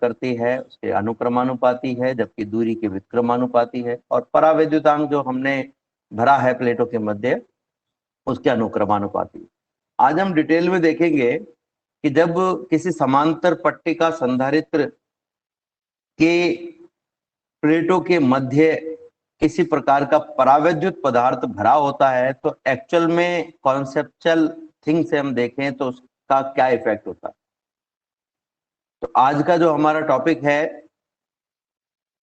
करती है उसके अनुक्रमानुपाती है, जबकि दूरी के व्युत्क्रमानुपाती है। और परावैद्युतांक जो हमने भरा है प्लेटों के मध्य उसके अनुक्रमानुपाती। आज हम डिटेल में देखेंगे कि जब किसी समांतर पट्टिका संधारित्र के प्लेटों के मध्य किसी प्रकार का परावैद्युत पदार्थ भरा होता है तो एक्चुअल में कॉन्सेप्चुअल थिंग से हम देखें तो उसका क्या इफेक्ट होता है। तो आज का जो हमारा टॉपिक है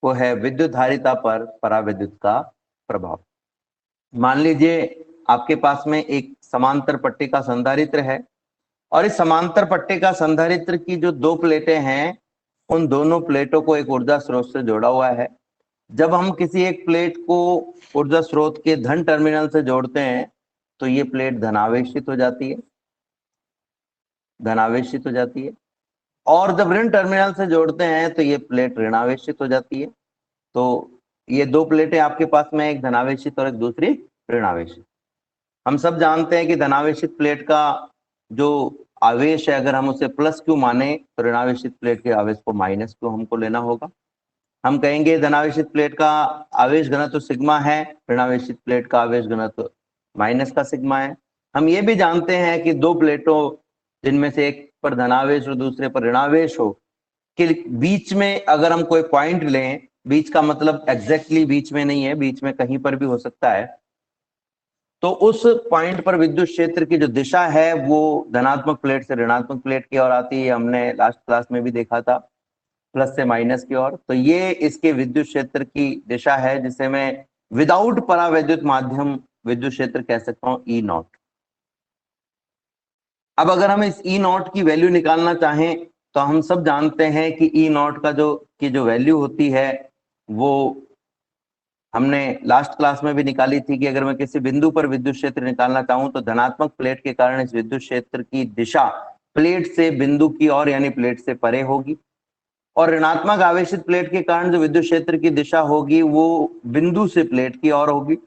वो है विद्युत धारिता पर परावैद्युत का प्रभाव। मान लीजिए आपके पास में एक समांतर पट्टिका संधारित्र है और इस समांतर पट्टिका संधारित्र की जो दो प्लेटें हैं उन दोनों प्लेटों को एक ऊर्जा स्रोत से जोड़ा हुआ है। जब हम किसी एक प्लेट को ऊर्जा स्रोत के धन टर्मिनल से जोड़ते हैं तो ये प्लेट धनावेशित हो जाती है, धनावेशित हो जाती है। और जब ऋण टर्मिनल से जोड़ते हैं तो ये प्लेट ऋणावेशित हो जाती है। तो ये दो प्लेटें आपके पास में, एक धनावेशित और एक दूसरी ऋणावेशित। हम सब जानते हैं कि धनावेशित प्लेट का जो आवेश है अगर हम उसे प्लस क्यू माने तो ऋणावेशित प्लेट के आवेश को माइनस क्यू हमको लेना होगा। हम कहेंगे धनावेशित प्लेट का आवेश घनत्व सिग्मा है, ऋणावेशित प्लेट का आवेश घनत्व माइनस का सिग्मा है। हम ये भी जानते हैं कि दो प्लेटों जिनमें से एक पर धनावेश और दूसरे पर ऋणावेश हो कि बीच में अगर हम कोई पॉइंट लें, बीच का मतलब एग्जैक्टली बीच में नहीं है, बीच में कहीं पर भी हो सकता है, तो उस पॉइंट पर विद्युत क्षेत्र की जो दिशा है वो धनात्मक प्लेट से ऋणात्मक प्लेट की ओर आती है। हमने लास्ट क्लास में भी देखा था, प्लस से माइनस की ओर। तो ये इसके विद्युत क्षेत्र की दिशा है जिसे मैं विदाउट परावैद्युत माध्यम विद्युत क्षेत्र कह सकता हूं ई नॉट। अब अगर हम इस ई नॉट की वैल्यू निकालना चाहें तो हम सब जानते हैं कि ई नॉट का जो वैल्यू होती है वो हमने लास्ट क्लास में भी निकाली थी कि अगर मैं किसी बिंदु पर विद्युत क्षेत्र निकालना चाहूं तो धनात्मक प्लेट के कारण इस विद्युत क्षेत्र की दिशा प्लेट से बिंदु की ओर यानी प्लेट से परे होगी, और ऋणात्मक आवेशित प्लेट के कारण जो विद्युत क्षेत्र की दिशा होगी वो बिंदु से प्लेट की ओर होगी।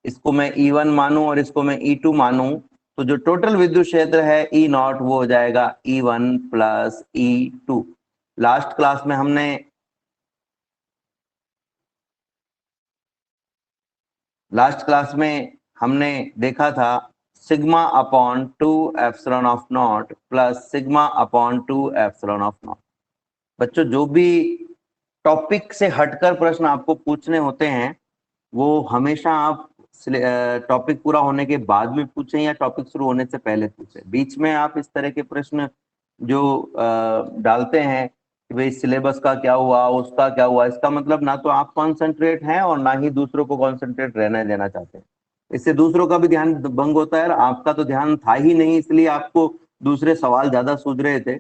इसको मैं E1 मानूं और इसको मैं E2 मानूं तो जो टोटल विद्युत क्षेत्र है E नॉट वो हो जाएगा E1 plus E2। Last class में हमने देखा था sigma upon 2 epsilon of not plus sigma upon 2 epsilon of not. बच्चों जो भी टॉपिक से हटकर प्रश्न आपको पूछने होते हैं वो हमेशा आप टॉपिक पूरा होने के बाद में पूछें या टॉपिक शुरू होने से पहले पूछें। बीच में आप इस तरह के प्रश्न जो डालते हैं कि भाई सिलेबस का क्या हुआ, उसका क्या हुआ, इसका मतलब ना तो आप कॉन्सेंट्रेट हैं और ना ही दूसरों को कॉन्सेंट्रेट रहने देना चाहते हैं। इससे दूसरों का भी ध्यान भंग होता है और आपका तो ध्यान था ही नहीं, इसलिए आपको दूसरे सवाल ज्यादा सूझ रहे थे।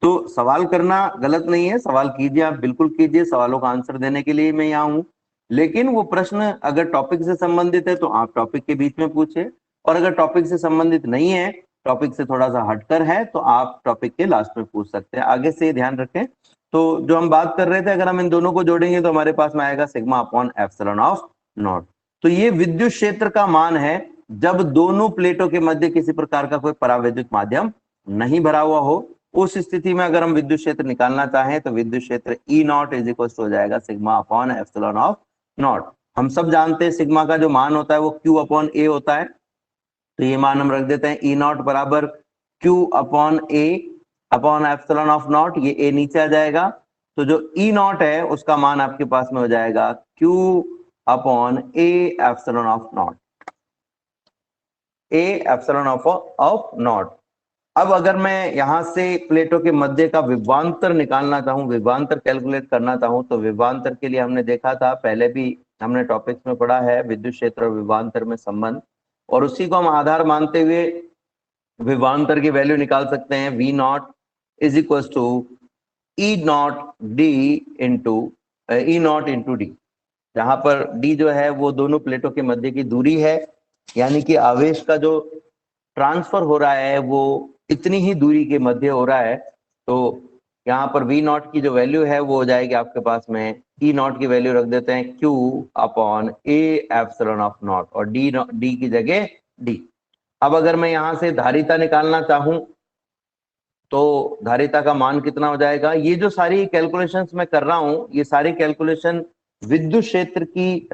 तो सवाल करना गलत नहीं है, सवाल कीजिए, आप बिल्कुल कीजिए, सवालों का आंसर देने के लिए मैं यहाँ हूँ। लेकिन वो प्रश्न अगर टॉपिक से संबंधित है तो आप टॉपिक के बीच में पूछे, और अगर टॉपिक से संबंधित नहीं है, टॉपिक से थोड़ा सा हटकर है, तो आप टॉपिक के लास्ट में पूछ सकते हैं। आगे से ध्यान रखें। तो जो हम बात कर रहे थे, अगर हम इन दोनों को जोड़ेंगे तो हमारे पास में आएगा sigma upon epsilon of not. तो ये विद्युत क्षेत्र का मान है जब दोनों प्लेटों के मध्य किसी प्रकार का कोई परावैद्युत माध्यम नहीं भरा हुआ हो। उस स्थिति में अगर हम विद्युत क्षेत्र निकालना चाहें तो विद्युत क्षेत्र ई नॉट इज इक्वल हो जाएगा sigma upon epsilon of not. हम सब जानते हैं सिग्मा का जो मान होता है वो Q अपॉन ए होता है, तो ये मान हम रख देते हैं ई नॉट बराबर Q upon A upon epsilon of not. ये ए नीचे आ जाएगा तो जो ई नॉट है उसका मान आपके पास में हो जाएगा Q upon A epsilon of not, A epsilon of not. अब अगर मैं यहां से प्लेटों के मध्य का विभवांतर निकालना चाहूं, विभवांतर कैलकुलेट करना चाहूं, तो विभवांतर के लिए हमने देखा था, पहले भी हमने टॉपिक्स में पढ़ा है विद्युत क्षेत्र और विभवांतर में संबंध, और उसी को हम आधार मानते हुए विभवांतर की वैल्यू निकाल सकते हैं। V not is equal to E not D into D, जहां पर डी जो है वो दोनों प्लेटों के मध्य की दूरी है, यानी कि आवेश का जो ट्रांसफर हो रहा है वो इतनी ही दूरी के मध्य हो रहा है। तो यहाँ पर वी नॉट की जो वैल्यू है वो हो जाएगी आपके पास में, ई नॉट की वैल्यू रख देते हैं Q upon A epsilon of not और डी की जगह डी। अब अगर मैं यहाँ से धारिता निकालना चाहूं तो धारिता का मान कितना हो जाएगा। ये जो सारी कैलकुलेशंस मैं कर रहा हूं, ये सारी कैलकुलेशन विद्युत क्षेत्र की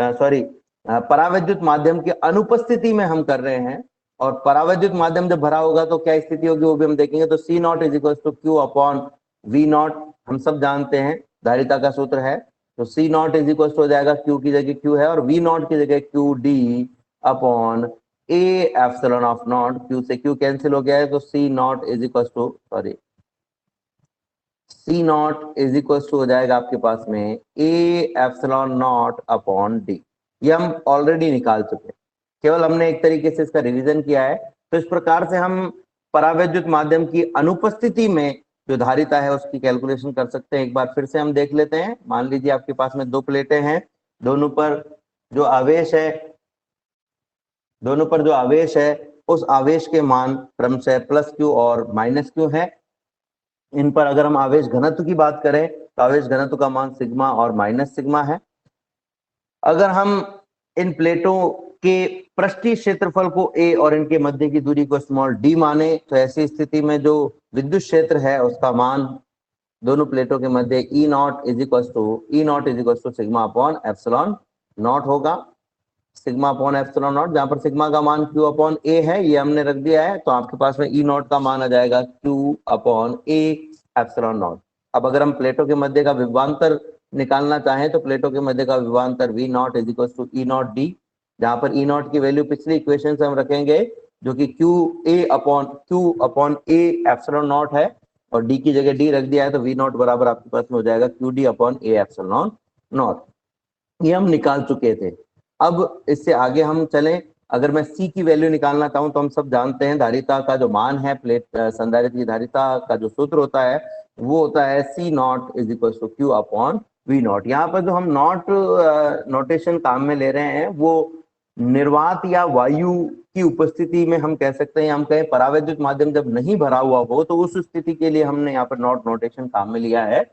परावैद्युत माध्यम की अनुपस्थिति में हम कर रहे हैं। और परावैद्युत माध्यम जब भरा होगा तो क्या स्थिति होगी वो भी हम देखेंगे। तो C not is equal to Q upon V not, हम सब जानते हैं धारिता का सूत्र है। तो C not is equal to हो जाएगा Q की जगह Q है और V नॉट की जगह QD upon A epsilon of not. Q से Q कैंसिल हो गया है तो C not is equal to C not is equal to हो जाएगा आपके पास में A epsilon not upon D। ये हम ऑलरेडी निकाल चुके हैं, केवल हमने एक तरीके से इसका रिवीजन किया है। तो इस प्रकार से हम परावैद्युत माध्यम की अनुपस्थिति में जो धारिता है उसकी कैलकुलेशन कर सकते हैं। एक बार फिर से हम देख लेते हैं। मान लीजिए आपके पास में दो प्लेटें हैं, दोनों पर जो आवेश है उस आवेश के मान क्रमशः प्लस Q और माइनस Q है। इन पर अगर हम आवेश घनत्व की बात करें तो आवेश घनत्व का मान सिग्मा और माइनस सिग्मा है। अगर हम इन प्लेटों के पृष्ठीय क्षेत्रफल को A और इनके मध्य की दूरी को स्मॉल d माने तो ऐसी स्थिति में जो विद्युत क्षेत्र है उसका मान दोनों प्लेटों के मध्य E not is equal to sigma upon epsilon not होगा। सिग्मा अपॉन एप्सिलॉन नॉट, जहां पर सिग्मा का मान Q अपॉन A है, ये हमने रख दिया है। तो आपके पास में E नॉट का मान आ जाएगा Q upon A epsilon not. अब अगर हम प्लेटों के मध्य का विभवांतर निकालना चाहें तो प्लेटों के मध्य का विभवांतर V not is equal to E not D, जहां पर E नॉट की वैल्यू पिछली इक्वेशन से हम रखेंगे जो कि Q upon A epsilon not है और D की जगह D रख दिया है। तो V नॉट बराबर आपके पास में हो जाएगा QD upon A epsilon naught. ये हम निकाल चुके थे। अब इससे आगे हम चलें, अगर मैं C की वैल्यू निकालना चाहूं तो हम सब जानते हैं धारिता का जो मान है, प्लेट संधारित्र की धारिता का जो सूत्र होता है वो होता है C not is equal to Q upon V not. यहाँ पर जो हम नॉट नोटेशन काम में ले रहे हैं वो निर्वात या वायु की उपस्थिति में हम कह सकते हैं, हम कहें परावैद्युत माध्यम जब नहीं भरा हुआ हो तो उस स्थिति के लिए हमने यहाँ पर नॉट नोटेशन काम में लिया है।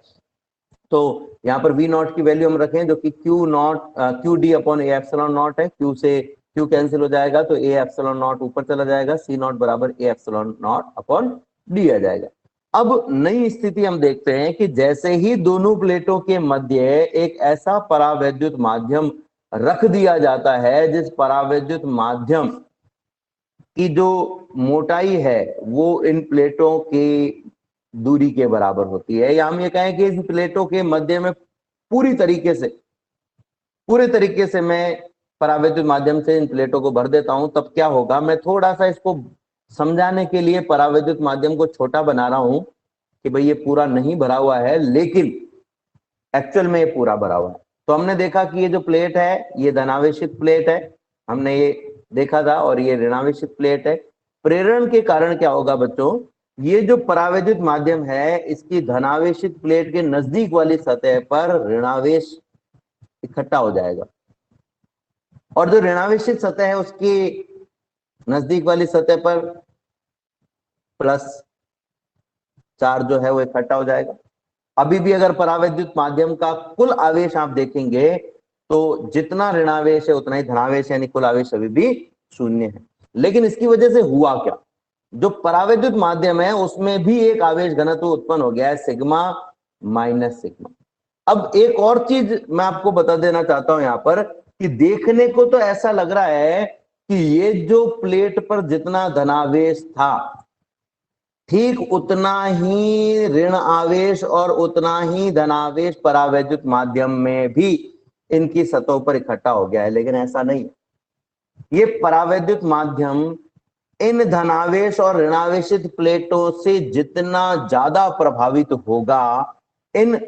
तो यहाँ पर V नॉट की वैल्यू हम रखें जो कि Q D upon A epsilon not है। Q से Q कैंसिल हो जाएगा तो ए एप्सिलॉन नॉट ऊपर चला जाएगा, C नॉट बराबर A epsilon not upon D आ जाएगा। अब नई स्थिति हम देखते हैं कि जैसे ही दोनों प्लेटों के मध्य एक ऐसा परावैद्युत माध्यम रख दिया जाता है जिस परावैद्युत माध्यम की जो मोटाई है वो इन प्लेटों की दूरी के बराबर होती है, या हम ये कहें कि इस प्लेटों के मध्य में पूरे तरीके से मैं परावैद्युत माध्यम से इन प्लेटों को भर देता हूं, तब क्या होगा। मैं थोड़ा सा इसको समझाने के लिए परावैद्युत माध्यम को छोटा बना रहा हूं कि भाई ये पूरा नहीं भरा हुआ है लेकिन एक्चुअल में ये पूरा भरा हुआ है। तो हमने देखा कि ये जो प्लेट है ये धनावेशित प्लेट है, हमने ये देखा था, और ये ऋणावेशित प्लेट है। प्रेरण के कारण क्या होगा बच्चों, ये जो परावैद्युत माध्यम है इसकी धनावेशित प्लेट के नजदीक वाली सतह पर ऋणावेश इकट्ठा हो जाएगा और जो ऋणावेशित सतह है उसकी नजदीक वाली सतह पर प्लस चार्ज जो है वो इकट्ठा हो जाएगा। अभी भी अगर परावैद्युत माध्यम का कुल आवेश आप देखेंगे तो जितना ऋणावेश है उतना ही धनावेश, यानी कुल आवेश अभी भी शून्य है। लेकिन इसकी वजह से हुआ क्या, जो परावैद्युत माध्यम है उसमें भी एक आवेश घनत्व उत्पन्न हो गया है, सिग्मा माइनस सिग्मा। अब एक और चीज मैं आपको बता देना चाहता हूं यहाँ पर कि देखने को तो ऐसा लग रहा है कि ये जो प्लेट पर जितना धनावेश था ठीक उतना ही ऋण आवेश और उतना ही धनावेश परावैद्युत माध्यम में भी इनकी सतहों पर इकट्ठा हो गया है, लेकिन ऐसा नहीं है। ये परावैद्युत माध्यम इन धनावेश और ऋणावेशित प्लेटों से जितना ज्यादा प्रभावित होगा इन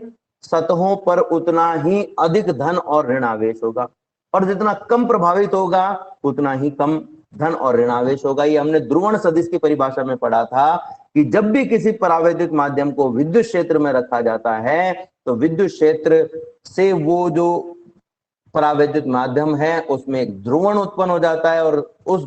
सतहों पर उतना ही अधिक धन और ऋणावेश होगा, और जितना कम प्रभावित होगा उतना ही कम धन और ऋणावेश होगा। ये हमने ध्रुवण सदिश की परिभाषा में पढ़ा था कि जब भी किसी परावैद्युत माध्यम को विद्युत क्षेत्र में रखा जाता है तो विद्युत क्षेत्र से वो जो परावैद्युत माध्यम है उसमें एक ध्रुवण उत्पन्न हो जाता है, और उस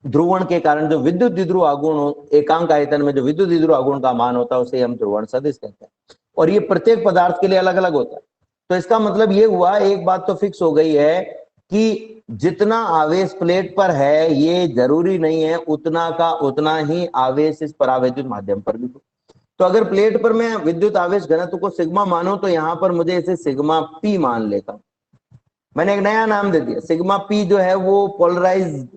ध्रुवण के कारण जो विद्युत द्विध्रुव आघूर्ण एकांक आयतन में जो विद्युत द्विध्रुव आघूर्ण का मान होता है उसे हम ध्रुवण सदिश कहते हैं, और ये प्रत्येक पदार्थ के लिए अलग अलग होता है। तो इसका मतलब ये हुआ, एक बात तो फिक्स हो गई है कि जितना आवेश प्लेट पर है ये जरूरी नहीं है उतना का उतना ही आवेश इस परावैद्युत माध्यम पर भी हो। तो अगर प्लेट पर मैं विद्युत आवेश घनत्व को सिग्मा मानूं तो यहां पर मुझे इसे सिग्मा पी मान लेता हूं। मैंने एक नया नाम दे दिया, सिग्मा पी जो है वो पोलराइज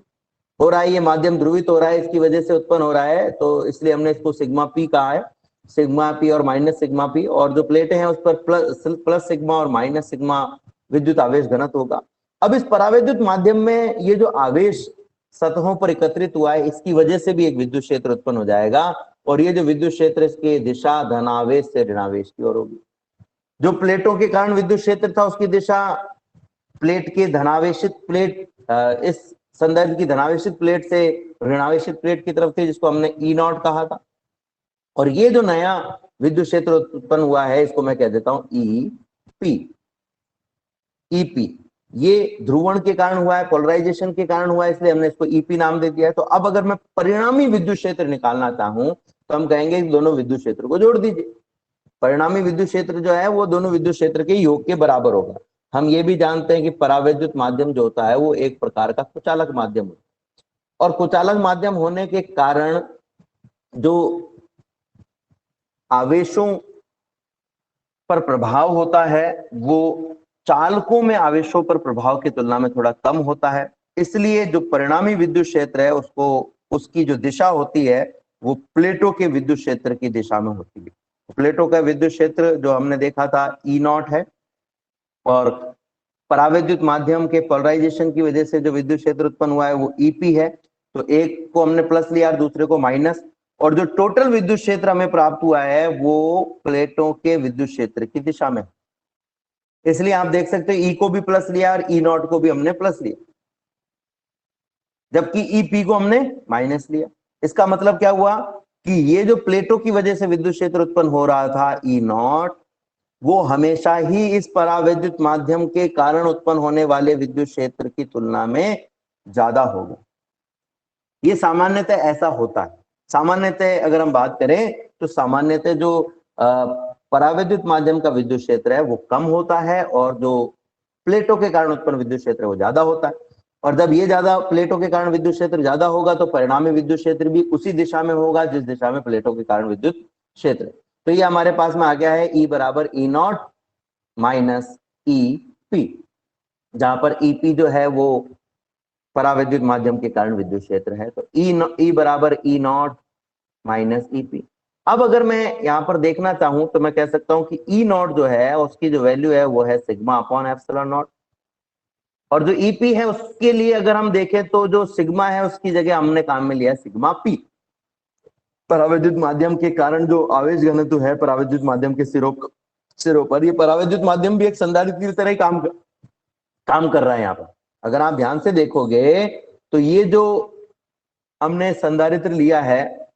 हो रहा है, ये माध्यम ध्रुवित हो रहा है, इसकी वजह से उत्पन्न हो रहा है, तो इसलिए हमने इसको सिग्मा पी कहा है, सिग्मा पी और माइनस सिग्मा पी। और जो प्लेटें हैं उस पर प्लस सिग्मा और माइनस सिग्मा विद्युत आवेश घनत्व होगा। अब इस परावैद्युत माध्यम में ये जो आवेश सतहों पर एकत्रित हुआ है इसकी वजह से भी एक विद्युत क्षेत्र उत्पन्न हो जाएगा, और ये जो विद्युत क्षेत्र इसकी दिशा धनावेश से ऋणावेश की ओर होगी। जो प्लेटों के कारण विद्युत क्षेत्र था उसकी दिशा प्लेट के धनावेशित प्लेट इस संदर्भ की धनावेशित प्लेट से ऋणावेशित प्लेट की तरफ थी, जिसको हमने ई नॉट कहा था। और ये जो नया विद्युत क्षेत्र उत्पन्न हुआ है इसको मैं कह देता हूं ई पी। ईपी ये ध्रुवण के कारण हुआ है, पोलराइजेशन के कारण हुआ है, इसलिए हमने इसको ईपी नाम दे दिया है। तो अब अगर मैं परिणामी विद्युत क्षेत्र निकालना चाहूं तो हम कहेंगे कि दोनों विद्युत क्षेत्र को जोड़ दीजिए। परिणामी विद्युत क्षेत्र जो है वो दोनों विद्युत क्षेत्र के योग के बराबर होगा। हम ये भी जानते हैं कि परावैद्युत माध्यम जो होता है वो एक प्रकार का कुचालक माध्यम होता है, और कुचालक माध्यम होने के कारण जो आवेशों पर प्रभाव होता है वो चालकों में आवेशों पर प्रभाव की तुलना में थोड़ा कम होता है। इसलिए जो परिणामी विद्युत क्षेत्र है उसको उसकी जो दिशा होती है वो प्लेटों के विद्युत क्षेत्र की दिशा में होती है। प्लेटों का विद्युत क्षेत्र जो हमने देखा था ई नॉट है, और परावैद्युत माध्यम के पोलराइजेशन की वजह से जो विद्युत क्षेत्र उत्पन्न हुआ है वो ईपी है। तो एक को हमने प्लस लिया और दूसरे को माइनस, और जो टोटल विद्युत क्षेत्र हमें प्राप्त हुआ है वो प्लेटों के विद्युत क्षेत्र की दिशा में। इसलिए आप देख सकते हैं ई को भी प्लस लिया और ई नॉट को भी हमने प्लस लिया, जबकि ईपी को हमने माइनस लिया। इसका मतलब क्या हुआ कि ये जो प्लेटों की वजह से विद्युत क्षेत्र उत्पन्न हो रहा था ई नॉट, वो हमेशा ही इस परावैद्युत माध्यम के कारण उत्पन्न होने वाले विद्युत क्षेत्र की तुलना में ज्यादा होगा। ये सामान्यतः ऐसा होता है। सामान्यतः अगर हम बात करें तो सामान्यतः जो परावैद्युत माध्यम का विद्युत क्षेत्र है वो कम होता है, और जो प्लेटों के कारण उत्पन्न विद्युत क्षेत्र है वो ज्यादा होता है। और जब ये ज्यादा प्लेटों के कारण विद्युत क्षेत्र ज्यादा होगा तो परिणामी विद्युत क्षेत्र भी उसी दिशा में होगा जिस दिशा में प्लेटों के कारण विद्युत क्षेत्र। तो ये हमारे पास में आ गया है ई बराबर ई नॉट माइनस ई पी, जहां पर ईपी जो है वो परावैद्युत माध्यम के कारण विद्युत क्षेत्र है। तो ई बराबर ई नॉट माइनस ईपी। अब अगर मैं यहां पर देखना चाहूं तो मैं कह सकता हूं कि ई नॉट जो है उसकी जो वैल्यू है वो है सिग्मा अपॉन एप्सिलॉन नॉट, और जो ईपी है उसके लिए अगर हम देखें तो जो सिग्मा है उसकी जगह हमने काम में लिया सिग्मा पी। परावैद्युत माध्यम के कारण जो आवेश घनत्व है परावैद्युत माध्यम के सिरों पर, ये परावैद्युत माध्यम भी एक संधारित्र की तरह ही काम कर रहा है यहाँ पर। अगर आप ध्यान से देखोगे तो ये जो हमने संधारित्र लिया है,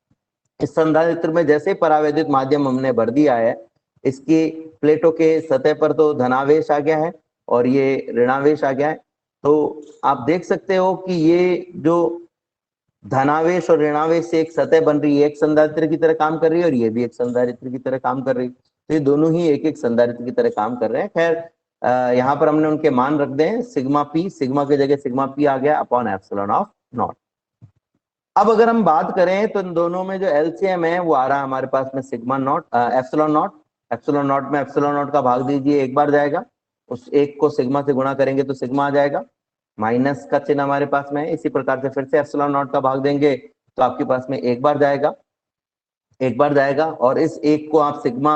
इस संधारित्र में जैसे परावैद्युत माध्यम हमने भर दिया है, इसकी प्लेटों के सतह पर तो धनावेश आ गया है और ये ऋणावेश आ गया है। तो आप देख सकते हो कि ये जो धनावेश और ऋणावेश से एक सतह बन रही है, एक संधारित्र की तरह काम कर रही है, और ये भी एक संधारित्र की तरह काम कर रही है। तो ये दोनों ही एक एक संधारित्र की तरह काम कर रहे हैं। खैर यहाँ पर हमने उनके मान रख दे सिग्मा पी, सिग्मा की जगह सिग्मा पी आ गया अपॉन एप्सिलॉन ऑफ नॉट। अब अगर हम बात करें तो इन दोनों में जो एलसीएम है वो आ रहा है हमारे पास में sigma not epsilon naught. Epsilon not में एप्सिलॉन नॉट का भाग दीजिए, एक बार जाएगा, उस एक को सिग्मा से गुणा करेंगे तो सिग्मा आ जाएगा, माइनस का चिन्ह हमारे पास में है। इसी प्रकार से फिर से एप्सिलॉन नॉट का भाग देंगे तो आपके पास में एक बार जाएगा, और इस एक को आप सिग्मा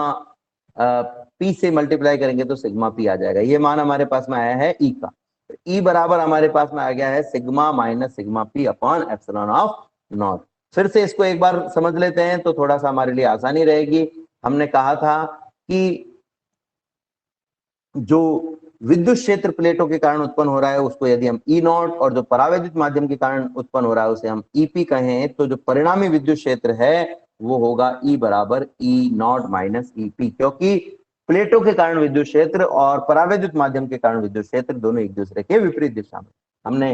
पी से मल्टीप्लाई करेंगे तो सिग्मा पी आ जाएगा। ये मान हमारे पास में आया है ई का। ई बराबर हमारे पास में आ गया है sigma minus sigma P upon epsilon of not. फिर से इसको एक बार समझ लेते हैं तो थोड़ा सा हमारे लिए आसानी रहेगी। हमने कहा था कि जो विद्युत क्षेत्र प्लेटों के कारण उत्पन्न हो रहा है उसको यदि हम ई नॉट, और जो परावैद्युत माध्यम के कारण उत्पन्न हो रहा है उसे हम ईपी कहें, तो जो परिणामी विद्युत क्षेत्र है वो होगा ई बराबर ई नॉट माइनस ईपी, क्योंकि प्लेटों के कारण विद्युत क्षेत्र और परावैद्युत माध्यम के कारण विद्युत क्षेत्र दोनों एक दूसरे के विपरीत दिशा में। हमने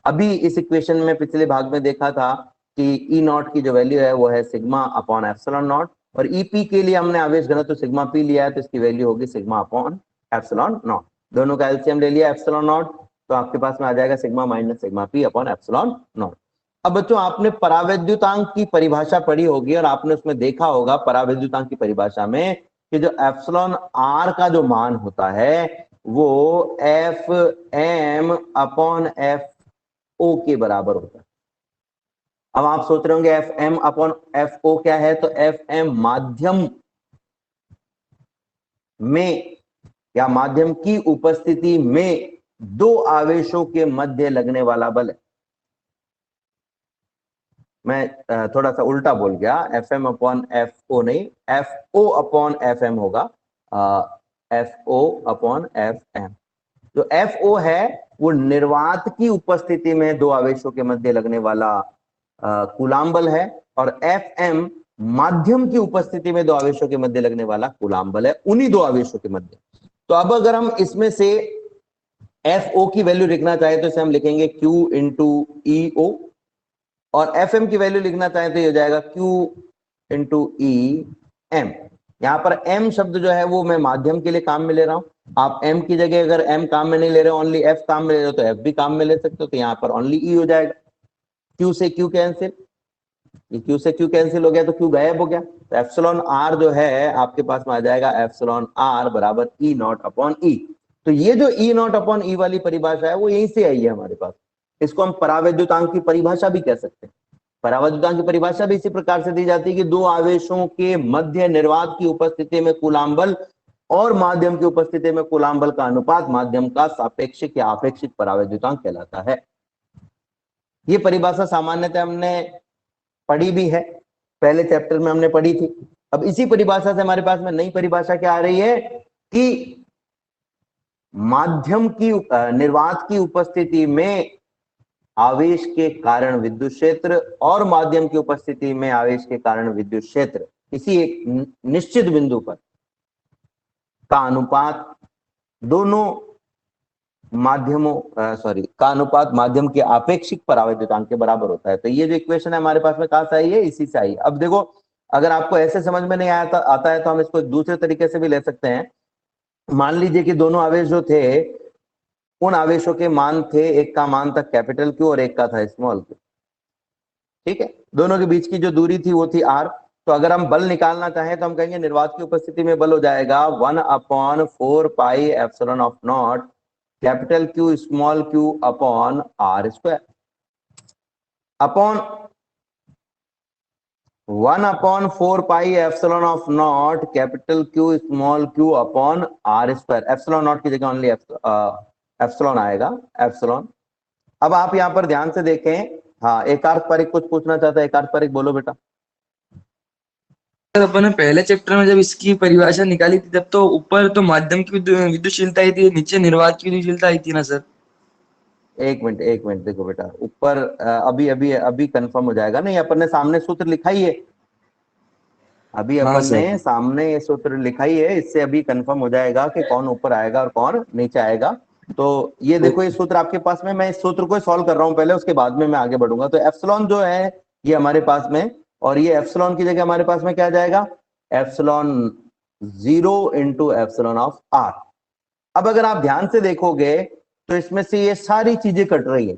अभी इस इक्वेशन में पिछले भाग में देखा था कि ई नॉट की जो वैल्यू है वो है सिग्मा अपॉन एप्सिलॉन नॉट, और ईपी के लिए हमने आवेश घनत्व सिग्मा पी लिया है तो इसकी वैल्यू होगी सिग्मा अपॉन एप्सिलॉन नॉट। दोनों का एलसीएम ले लिया एप्सिलॉन नॉट, तो आपके पास में आ जाएगा sigma minus sigma P upon epsilon not. अब बच्चों आपने परावैद्युतांक की परिभाषा पढ़ी होगी और आपने उसमें देखा होगा परावैद्युतांक की परिभाषा में कि जो एप्सिलॉन आर का जो मान होता है वो F M upon F O के बराबर होता है। अब आप सोच रहे होंगे F M upon F O क्या है, तो एफ एम माध्यम में या माध्यम की उपस्थिति में दो आवेशों के मध्य लगने वाला बल है। मैं थोड़ा सा उल्टा बोल गया, F M upon F O नहीं, F O upon F M होगा, F O upon F M. जो एफ ओ है वो निर्वात की उपस्थिति में दो आवेशों के मध्य लगने वाला कूलाम बल है, और एफ एम माध्यम की उपस्थिति में दो आवेशों के मध्य लगने वाला कूलाम बल है, उन्हीं दो आवेशों के मध्य। तो अब अगर हम इसमें से एफ ओ की वैल्यू लिखना चाहे तो इसे हम लिखेंगे Q इंटू ई ओ, और एफ एम की वैल्यू लिखना चाहे तो ये हो जाएगा Q इंटू ई एम। यहां पर m शब्द जो है वो मैं माध्यम के लिए काम में ले रहा हूं। आप m की जगह अगर m काम में नहीं ले रहे हो, ओनली f काम में ले रहे हो, तो f भी काम में ले सकते हो, तो यहाँ पर ओनली e हो जाएगा। q से q कैंसिल, ये q से q कैंसिल हो गया तो q गायब हो गया, तो एप्सिलॉन r जो है आपके पास में आ जाएगा एप्सिलॉन r बराबर ई नॉट अपॉन ई। तो ये जो ई नॉट अपॉन ई वाली परिभाषा है वो यहीं से आई है हमारे पास। इसको हम परावैद्युतांक की परिभाषा भी कह सकते हैं। परावैद्युतांक की परिभाषा भी इसी प्रकार से दी जाती है कि दो आवेशों के मध्य निर्वात की उपस्थिति में कूलाम बल और माध्यम की उपस्थिति में कूलाम बल का अनुपात माध्यम का सापेक्षिक या आपेक्षिक परावैद्युतांक कहलाता है। ये परिभाषा सामान्यतः हमने पढ़ी भी है, पहले चैप्टर में हमने पढ़ी थी। अब इसी परिभाषा से हमारे पास में नई परिभाषा क्या आ रही है कि माध्यम की निर्वात की उपस्थिति में आवेश के कारण विद्युत क्षेत्र और माध्यम की उपस्थिति में आवेश के कारण विद्युत क्षेत्र किसी एक निश्चित बिंदु पर का अनुपात दोनों माध्यमों का अनुपात माध्यम के आपेक्षिक परावैद्युतांक के बराबर होता है। तो ये जो इक्वेशन है हमारे पास में कहां से आई है, इसी से आई। अब देखो अगर आपको ऐसे समझ में नहीं आता है तो हम इसको दूसरे तरीके से भी ले सकते हैं। मान लीजिए कि दोनों आवेश जो थे उन आवेशों के मान थे, एक का मान था कैपिटल क्यू और एक का था स्मॉल क्यू, ठीक है। दोनों के बीच की जो दूरी थी वो थी आर। तो अगर हम बल निकालना चाहें तो हम कहेंगे निर्वात की उपस्थिति में बल हो जाएगा 1/4 pi epsilon of not capital Q small Q upon R square, upon 1/4 pi epsilon of not capital Q small Q upon R square. Epsilon not की जगह ओनली एप्सिलॉन आएगा, एप्सिलॉन। अब आप यहां पर ध्यान से देखें, हाँ एकार्थ पारिक कुछ पूछना चाहता है, एकार्थ पारिक बोलो बेटा। सर अपन ने पहले चैप्टर में जब इसकी परिभाषा निकाली थी तब तो ऊपर तो माध्यम की विद्युतशीलता आई थी, नीचे निर्वात की विद्युतशीलता आई थी ना सर? एक मिनट देखो बेटा, ऊपर अभी अभी अभी कंफर्म हो जाएगा। नहीं अपन ने सामने सूत्र लिखा ही है, अभी हाँ अपन सर। ने सामने ये सूत्र लिखा ही है, इससे अभी कंफर्म हो जाएगा कि कौन ऊपर आएगा और कौन नीचे आएगा। तो ये देखो ये सूत्र आपके पास में, मैं इस सूत्र को सॉल्व कर रहा हूं पहले, उसके बाद में मैं आगे बढ़ूंगा। तो एप्सिलॉन जो है ये हमारे पास में, और ये एप्सिलॉन की जगह हमारे पास में क्या आ जाएगा, epsilon 0 into epsilon of R. अब अगर आप ध्यान से देखोगे तो इसमें से ये सारी चीजें कट रही है।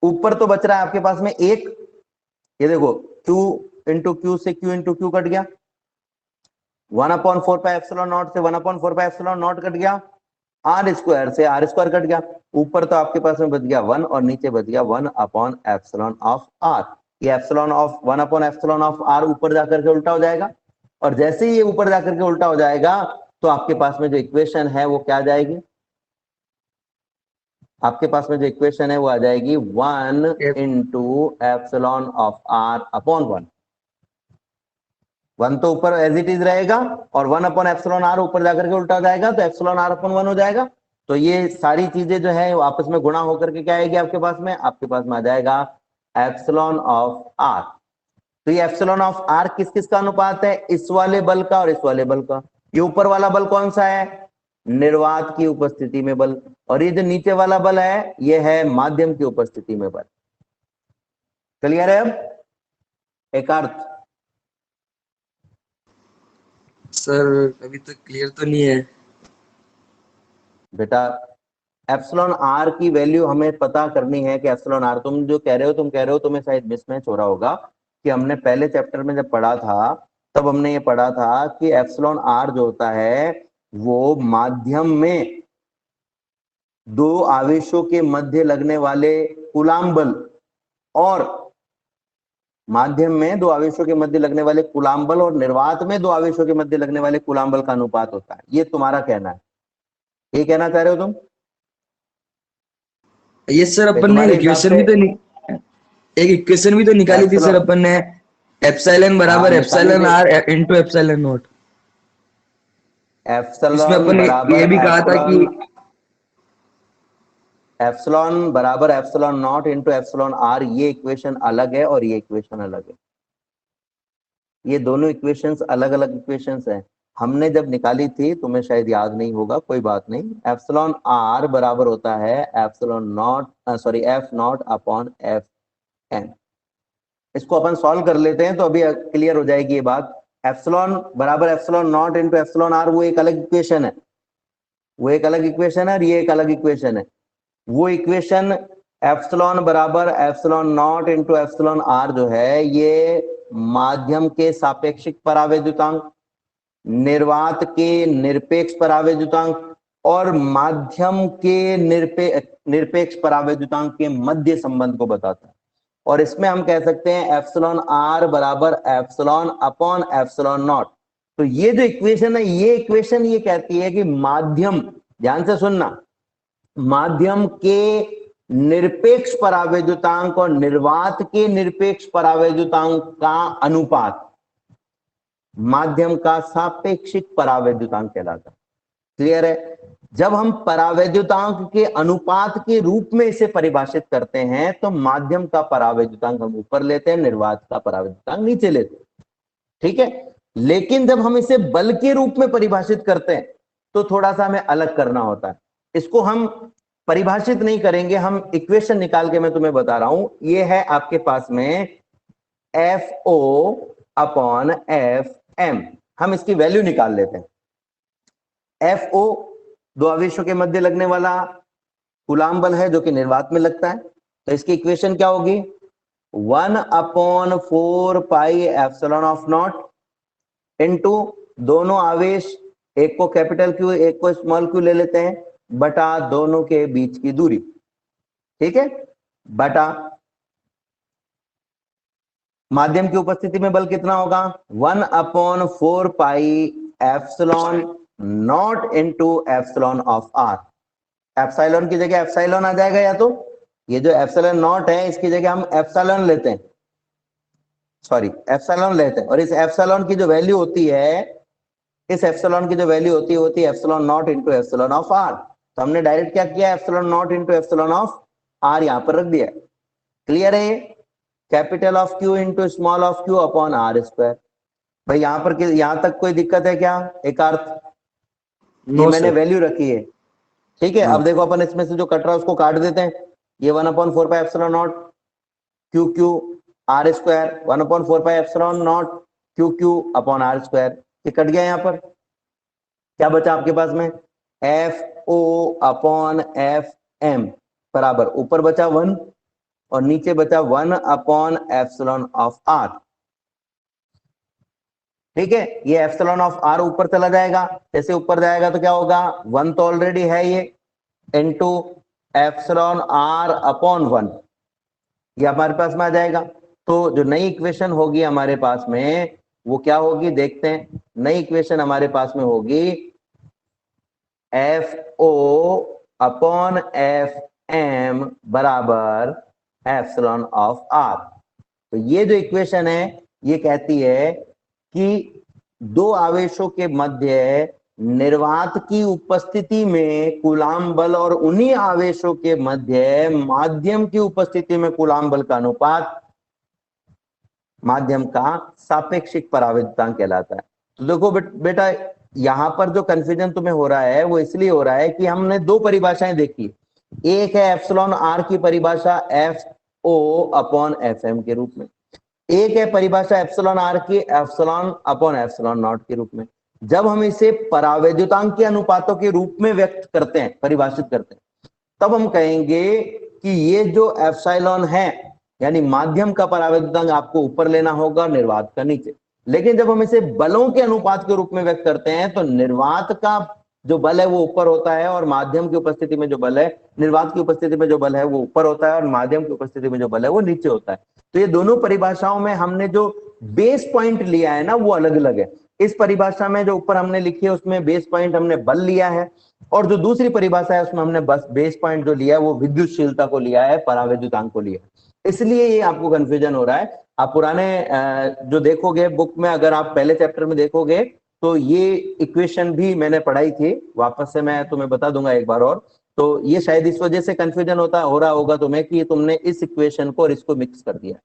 ऊपर तो बच रहा है आपके पास में एक, ये देखो Q इंटू क्यू से Q इंटू क्यू कट गया, 1/4 पाई एप्सिलॉन नॉट से 1/4 पाई एप्सिलॉन नॉट कट गया, आर स्क्वायर से आर स्क्वायर कट गया। ऊपर तो आपके पास में बच गया 1 और नीचे बच गया 1/एप्सिलॉन ऑफ आर। ये एप्सिलॉन ऑफ 1/एप्सिलॉन ऑफ आर ऊपर जाकर के उल्टा हो जाएगा, और जैसे ही ये ऊपर जाकर के उल्टा हो जाएगा तो आपके पास में जो इक्वेशन है वो क्या आ जाएगी, आपके पास में जो इक्वेशन है वो आ जाएगी 1 into epsilon of R upon 1। 1 तो ऊपर एज इट इज रहेगा और 1/एप्सिलॉन आर ऊपर जाकर के उल्टा हो जाएगा, तो एप्सिलॉन आर अपॉन 1 हो जाएगा। तो ये सारी चीजें जो है आपस में गुणा होकर के क्या आएगी आपके पास में, आपके पास में आ जाएगा एप्सिलॉन ऑफ आर। तो ये एप्सिलॉन ऑफ आर किस किस का अनुपात है, इस वाले बल का और इस वाले बल का। ये ऊपर वाला बल कौन सा है, निर्वात की उपस्थिति में बल, और ये जो नीचे वाला बल है ये है माध्यम की उपस्थिति में बल। क्लियर है? अब एक अर्थ सर अभी तक क्लियर तो नहीं है बेटा, एप्सिलॉन आर की वैल्यू हमें पता करनी है कि एप्सिलॉन आर, तुम जो कह रहे हो तुम्हें शायद मिसमैच हो रहा होगा कि हमने पहले चैप्टर में जब पढ़ा था तब हमने ये पढ़ा था कि एप्सिलॉन आर जो होता है वो माध्यम में दो आवेशों के मध्य लगने वाले कूलाम बल और माध्यम में दो आवेशों के मध्य लगने वाले कूलाम बल और निर्वात में दो आवेशों के मध्य लगने वाले कूलाम बल का अनुपात होता है। ये तुम्हारा कहना है, ये कहना चाह रहे हो तुम? ये सर अपन ने तुम्हारे एक हिसाब इक्वेशन से भी तो एक इक्वेशन भी तो निकाली थी सर एप्सिलॉन, अपन ने, एप्सिलॉन हाँ बराबर निकाली एप्सिलॉन थी, आर इनटू एप्सिलॉन नॉट। इसमें एप्सिलॉन अपन ने बराबर ये भी कहा था कि एप्सिलॉन बराबर epsilon naught into epsilon R, ये इक्वेशन अलग है और ये इक्वेशन अलग है। ये दोनों इक्वेशंस अलग अलग इक्वेशंस हैं। हमने जब निकाली थी तुम्हें शायद याद नहीं होगा, कोई बात नहीं। एप्सिलॉन आर बराबर होता है epsilon naught, sorry F naught upon F N. इसको अपन सॉल्व कर लेते हैं तो अभी क्लियर हो जाएगी ये बात। एप्सिलॉन बराबर epsilon naught into epsilon R वो एक अलग इक्वेशन है, वो एक अलग इक्वेशन है और ये एक अलग इक्वेशन है। वो इक्वेशन एप्सिलॉन बराबर epsilon naught into epsilon R जो है ये माध्यम के सापेक्षिक परावैद्युतांक, निर्वात के निरपेक्ष परावैद्युतांक और माध्यम के निरपेक्ष परावैद्युतांक के मध्य संबंध को बताता है। और इसमें हम कह सकते हैं एप्सिलॉन आर बराबर एप्सिलॉन अपॉन एप्सिलॉन नॉट। तो ये जो इक्वेशन है ये इक्वेशन ये कहती है कि माध्यम, ध्यान से सुनना, माध्यम के निरपेक्ष परावैद्युतांक और निर्वात के निरपेक्ष परावैद्युतांक का अनुपात माध्यम का सापेक्षिक परावैद्युतांक कहलाता है। क्लियर है? जब हम परावैद्युतांक के अनुपात के रूप में इसे परिभाषित करते हैं तो माध्यम का परावैद्युतांक हम ऊपर लेते हैं, निर्वात का परावैद्युतांक नीचे लेते हैं। ठीक है, लेकिन जब हम इसे बल के रूप में परिभाषित करते हैं तो थोड़ा सा हमें अलग करना होता है। इसको हम परिभाषित नहीं करेंगे, हम इक्वेशन निकाल के मैं तुम्हें बता रहा हूं। ये है आपके पास में F O upon F M, हम इसकी वैल्यू निकाल लेते हैं। एफ ओ दो आवेशों के मध्य लगने वाला कूलाम बल है जो कि निर्वात में लगता है, तो इसकी इक्वेशन क्या होगी? 1/4 pi epsilon of not into दोनों आवेश, एक को कैपिटल क्यू एक को स्मॉल क्यू ले लेते हैं, बटा दोनों के बीच की दूरी। ठीक है, बटा माध्यम की उपस्थिति में बल कितना होगा? 1/4 pi epsilon naught into epsilon of R. Epsilon की जगह एप्सिलॉन आ जाएगा, या तो ये जो एप्सिलॉन नॉट है इसकी जगह हम एप्सिलॉन लेते हैं, सॉरी एप्सिलॉन लेते हैं, और इस एप्सिलॉन की जो वैल्यू होती है, इस एप्सिलॉन की जो वैल्यू होती है epsilon naught into epsilon of R. तो हमने डायरेक्ट क्या किया, epsilon naught into epsilon of R यहां पर रख दिया। क्लियर है? ये capital of Q into small of Q upon R square. भाई यहां पर यहां तक कोई दिक्कत है क्या? एक अर्थ ये नो मैंने सर। वैल्यू रखी है। ठीक है, अब देखो अपन इसमें से जो कट रहा है उसको काट देते हैं। ये 1/4 pi epsilon naught Q Q R square, 1/4 pi epsilon naught Q Q upon R square, ये कट गया। यहाँ पर क्या बचा आपके पास में? F O upon F M बराबर ऊपर बचा 1 और नीचे बचा 1/, एप्सिलॉन ऑफ आर। ठीक है, ये एप्सिलॉन ऑफ आर ऊपर चला जाएगा, जैसे ऊपर जाएगा तो क्या होगा? 1 तो ऑलरेडी है ये, इनटू एप्सिलॉन आर अपॉन 1, ये हमारे पास में आ जाएगा। तो जो नई इक्वेशन होगी हमारे पास में वो क्या होगी, देखते हैं। नई इक्वेशन हमारे पास में होगी F O upon F M बराबर एप्सिलॉन ऑफ आर। तो ये जो इक्वेशन है ये कहती है कि दो आवेशों के मध्य निर्वात की उपस्थिति में कूलाम बल और उन्हीं आवेशों के मध्य माध्यम की उपस्थिति में कूलाम बल का अनुपात माध्यम का सापेक्षिक परावैद्युतांक कहलाता है। तो देखो बेटा यहां पर जो कंफ्यूजन तुम्हें हो रहा है वो इसलिए हो रहा है कि हमने दो परिभाषाएं देखी। एक है एप्सिलॉन आर की परिभाषा F O upon F M के रूप में, एक है परिभाषा एप्सिलॉन आर की एप्सिलॉन अपॉन एप्सिलॉन नॉट के रूप में। जब हम इसे परावैद्युतांक के अनुपातों के रूप में व्यक्त करते हैं, परिभाषित करते हैं, तब हम कहेंगे कि ये जो एप्सिलॉन है यानी माध्यम का परावैद्युतांक आपको ऊपर लेना होगा, निर्वात का नीचे। लेकिन जब हम इसे बलों के अनुपात के रूप में व्यक्त करते हैं तो निर्वात का जो बल है वो ऊपर होता है और माध्यम की उपस्थिति में जो बल है, निर्वात की उपस्थिति में जो बल है वो ऊपर होता है और माध्यम की उपस्थिति में जो बल है वो नीचे होता है। तो ये दोनों परिभाषाओं में हमने जो बेस पॉइंट लिया है ना वो अलग अलग है। इस परिभाषा में जो ऊपर हमने लिखी है उसमें बेस पॉइंट हमने बल लिया है, और जो दूसरी परिभाषा है उसमें हमने बस बेस पॉइंट जो लिया है वो विद्युतशीलता को लिया है, परावैद्युतांक को लिया है। इसलिए ये आपको कंफ्यूजन हो रहा है। आप पुराने जो देखोगे बुक में, अगर आप पहले चैप्टर में देखोगे तो ये इक्वेशन भी मैंने पढ़ाई थी, वापस से मैं तुम्हें बता दूंगा एक बार और। तो ये शायद इस वजह से कंफ्यूजन हो रहा होगा तुम्हें कि तुमने इस इक्वेशन को और इसको मिक्स कर दिया।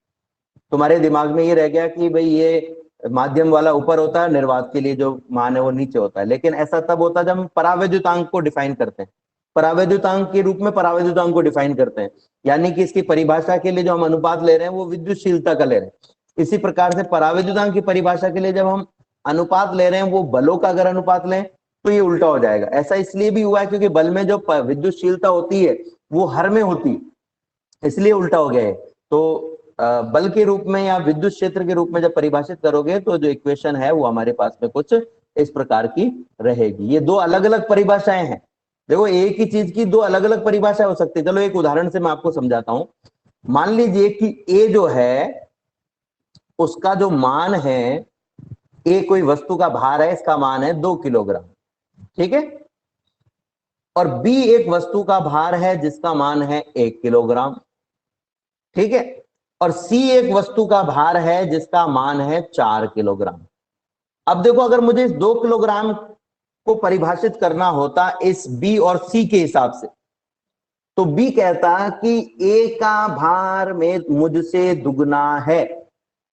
तुम्हारे दिमाग में ये रह गया कि भाई ये माध्यम वाला ऊपर होता है, निर्वात के लिए जो मान है वो नीचे होता है। लेकिन ऐसा तब होता है जब हम परावैद्युतांक को डिफाइन करते हैं, परावैद्युतांक के रूप में परावैद्युतांक को डिफाइन करते हैं, यानी कि इसकी परिभाषा के लिए जो हम अनुपात ले रहे हैं वो विद्युतशीलता का ले रहे हैं। इसी प्रकार से परावैद्युतांक की परिभाषा के लिए जब हम अनुपात ले रहे हैं वो बलों का अगर अनुपात लें तो ये उल्टा हो जाएगा। ऐसा इसलिए भी हुआ है क्योंकि बल में जो विद्युतशीलता होती है वो हर में होती है, इसलिए उल्टा हो गया है। तो बल के रूप में या विद्युत क्षेत्र के रूप में जब परिभाषित करोगे तो जो इक्वेशन है वो हमारे पास में कुछ इस प्रकार की रहेगी। ये दो अलग अलग परिभाषाएं हैं। देखो एक ही चीज की दो अलग अलग परिभाषाएं हो सकती है। चलो एक उदाहरण से मैं आपको समझाता हूं। मान लीजिए कि ए जो है उसका जो मान है, ए कोई वस्तु का भार है, इसका मान है 2 किलोग्राम, ठीक है। और बी एक वस्तु का भार है जिसका मान है 1 किलोग्राम, ठीक है। और सी एक वस्तु का भार है जिसका मान है 4 किलोग्राम। अब देखो अगर मुझे इस 2 किलोग्राम को परिभाषित करना होता इस बी और सी के हिसाब से, तो बी कहता कि ए का भार में मुझसे दुगना है।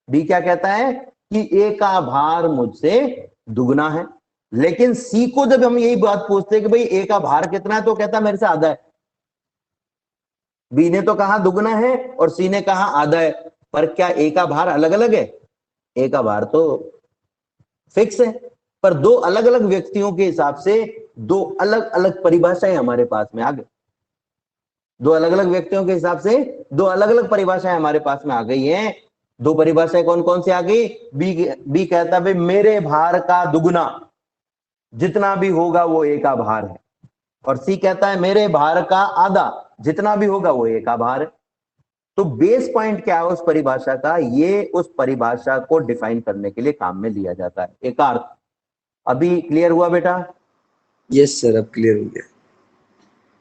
बी क्या कहता है कि ए का भार मुझसे दुगना है। लेकिन सी को जब हम यही बात पूछते हैं कि भाई ए का भार कितना है, तो कहता मेरे से आधा है। बी ने तो कहा दुगना है और सी ने कहा आधा है, पर क्या ए का भार अलग अलग है? ए का भार तो फिक्स है, पर दो अलग अलग व्यक्तियों के हिसाब से दो अलग अलग परिभाषाएं हमारे पास में आ गई। दो अलग अलग व्यक्तियों के हिसाब से दो अलग अलग परिभाषाएं हमारे पास में आ गई हैं। दो परिभाषाएं कौन कौन सी आ गई? बी कहता भाई मेरे भार का दुगना, जितना भी होगा वो ए का भार है। और सी कहता है मेरे भार का आधा, जितना भी होगा वो ए का भार है। तो बेस पॉइंट क्या है उस परिभाषा का? ये उस परिभाषा को डिफाइन करने के लिए काम में लिया जाता है। एक अर्थ अभी क्लियर हुआ बेटा? यस सर, अब क्लियर हो गया।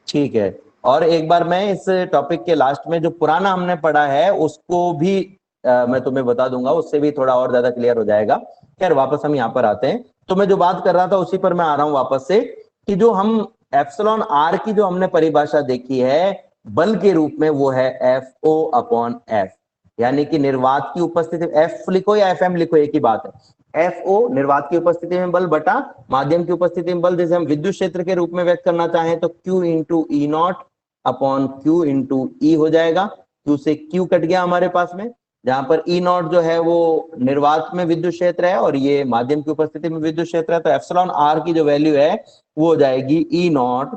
ठीक है। और एक बार मैं इस टॉपिक के लास्ट में जो पुराना हमने पढ़ा है उसको भी मैं तुम्हें बता दूंगा, उससे भी थोड़ा और ज्यादा क्लियर हो जाएगा। खैर वापस हम यहाँ पर आते हैं। तो मैं जो बात कर रहा था उसी पर मैं आ रहा हूँ वापस से, कि जो हम एप्सिलॉन आर की जो हमने परिभाषा देखी है बल के रूप में, वो है एफ ओ अपॉन एफ, यानी कि निर्वात की उपस्थिति, एफ लिखो या एफ एम लिखो एक ही बात है। एफ ओ निर्वात की उपस्थिति में बल बटा माध्यम की उपस्थिति में बल। जैसे हम विद्युत क्षेत्र के रूप में व्यक्त करना चाहें तो Q into E naught upon Q into E हो जाएगा। Q से Q कट गया हमारे पास में, जहां पर ई नॉट जो है वो निर्वात में विद्युत क्षेत्र है और ये माध्यम की उपस्थिति में विद्युत क्षेत्र है। तो एप्सिलॉन आर की जो वैल्यू है वो हो जाएगी ई नॉट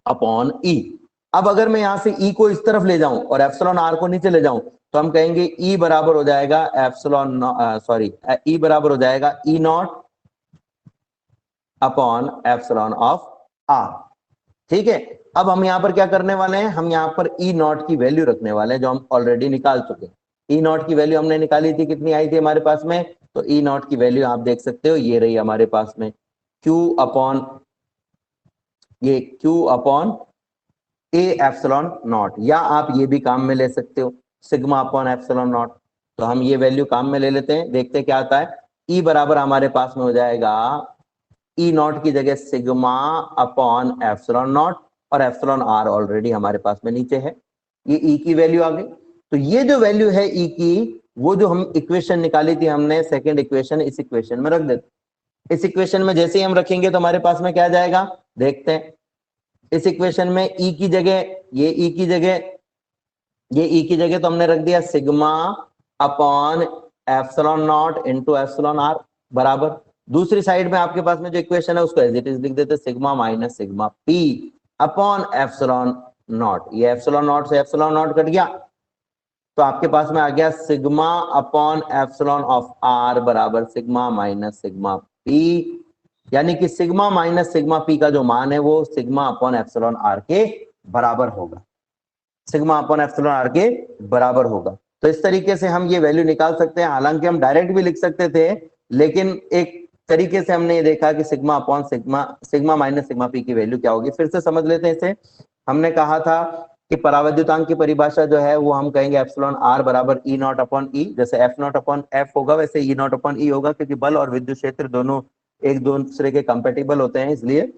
अपॉन ई। अब अगर मैं यहां से ई को इस तरफ ले जाऊं और एप्सिलॉन आर को नीचे ले जाऊं तो हम कहेंगे ई बराबर हो जाएगा एप्सिलॉन ई बराबर हो जाएगा E naught upon epsilon of R, ठीक है। अब हम यहां पर क्या करने वाले हैं? हम यहां पर ई नॉट की वैल्यू रखने वाले हैं जो हम ऑलरेडी निकाल चुके हैं। ई नॉट की वैल्यू हमने निकाली थी, कितनी आई थी हमारे पास में? तो ई नॉट की वैल्यू आप देख सकते हो, ये रही हमारे पास में Q अपॉन ये Q upon A epsilon not, या आप ये भी काम में ले सकते हो सिग्मा अपॉन एप्सिलॉन नॉट। तो हम ये वैल्यू काम में ले लेते हैं, देखते हैं क्या आता है। ई बराबर हमारे पास में हो जाएगा ई नॉट की जगह सिग्मा अपॉन एप्सिलॉन नॉट, और एप्सिलॉन आर ऑलरेडी हमारे पास में नीचे है, ये ई की वैल्यू आ गई। तो ये जो वैल्यू है ई की, वो जो हम इक्वेशन निकाली थी हमने, सेकंड इक्वेशन, इस इक्वेशन में रख देते। इस इक्वेशन में जैसे ही हम रखेंगे तो हमारे पास में क्या जाएगा, देखते हैं। इस इक्वेशन में ई की जगह, ये ई की जगह, ये ई की जगह तो हमने रख दिया sigma upon epsilon naught into epsilon R बराबर। दूसरी साइड में आपके पास में जो इक्वेशन है उसको एज इट इज लिख देते, sigma minus sigma P upon epsilon naught. ये एप्सिलॉन नॉट से एप्सिलॉन नॉट कट गया, तो आपके पास में आ गया sigma upon epsilon of R बराबर सिग्मा माइनस सिग्मा पी, यानी कि सिग्मा माइनस सिग्मा पी का जो मान है वो सिग्मा अपॉन एप्सिलॉन आर के बराबर होगा, सिग्मा अपॉन एप्सिलॉन आर के बराबर होगा। तो इस तरीके से हम ये वैल्यू निकाल सकते हैं। हालांकि हम डायरेक्ट भी लिख सकते थे, लेकिन एक तरीके से हमने ये देखा कि sigma upon sigma, sigma minus sigma P की वैल्यू क्या होगी। फिर से समझ लेते हैं इसे। हमने कहा था कि परावैद्युतांक की परिभाषा जो है वो हम कहेंगे एप्सिलॉन आर बराबर ई नॉट अपॉन ई। जैसे एफ नॉट अपॉन एफ होगा वैसे ई नॉट अपॉन ई होगा, क्योंकि बल और विद्युत क्षेत्र दोनों एक दूसरे के कंपेटिबल होते हैं। इसलिए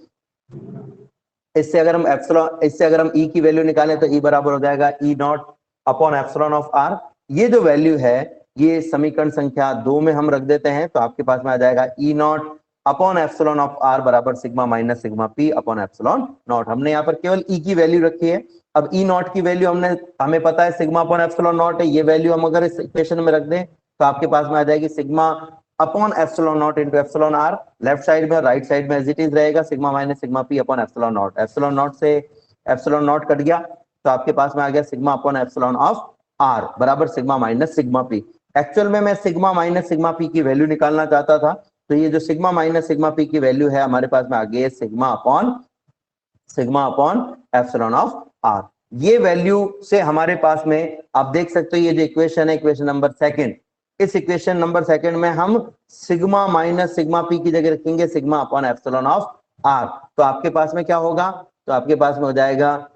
इससे अगर हम ई की वैल्यू निकालें तो ई बराबर हो जाएगा E naught upon epsilon of R. ये जो वैल्यू है ये समीकरण संख्या 2 में हम रख देते हैं, तो आपके पास में आ जाएगा E naught upon epsilon of R बराबर sigma minus sigma P upon epsilon naught. हमने यहाँ पर केवल ई की वैल्यू रखी है। अब ई नॉट की वैल्यू हमें पता है सिग्मा अपॉन एप्सिलॉन नॉट है, ये वैल्यू हम अगर इस इक्वेशन में रख दें तो आपके पास में आ जाएगी sigma upon epsilon naught into epsilon R. Left side में राइट साइड में एज इट इज रहेगा sigma minus sigma P upon epsilon naught. Epsilon naught से एप्सिलॉन नॉट कट गया, तो आपके पास में आ गया sigma upon epsilon of R बराबर sigma minus sigma P. Actual में मैं सिग्मा माइनस सिग्मा पी की वैल्यू निकालना चाहता था, तो ये जो सिग्मा माइनस सिग्मा पी की वैल्यू है हमारे पास में आ गई sigma upon epsilon of R. ये वैल्यू से हमारे पास में आप देख सकते हो ये जो इक्वेशन है इक्वेशन नंबर सेकंड, इस इक्वेशन नंबर सेकंड में हम सिग्मा माइनस सिग्मा पी की जगह रखेंगे sigma upon epsilon of R. तो आपके पास में क्या होगा, तो आपके पास में हो जाएगा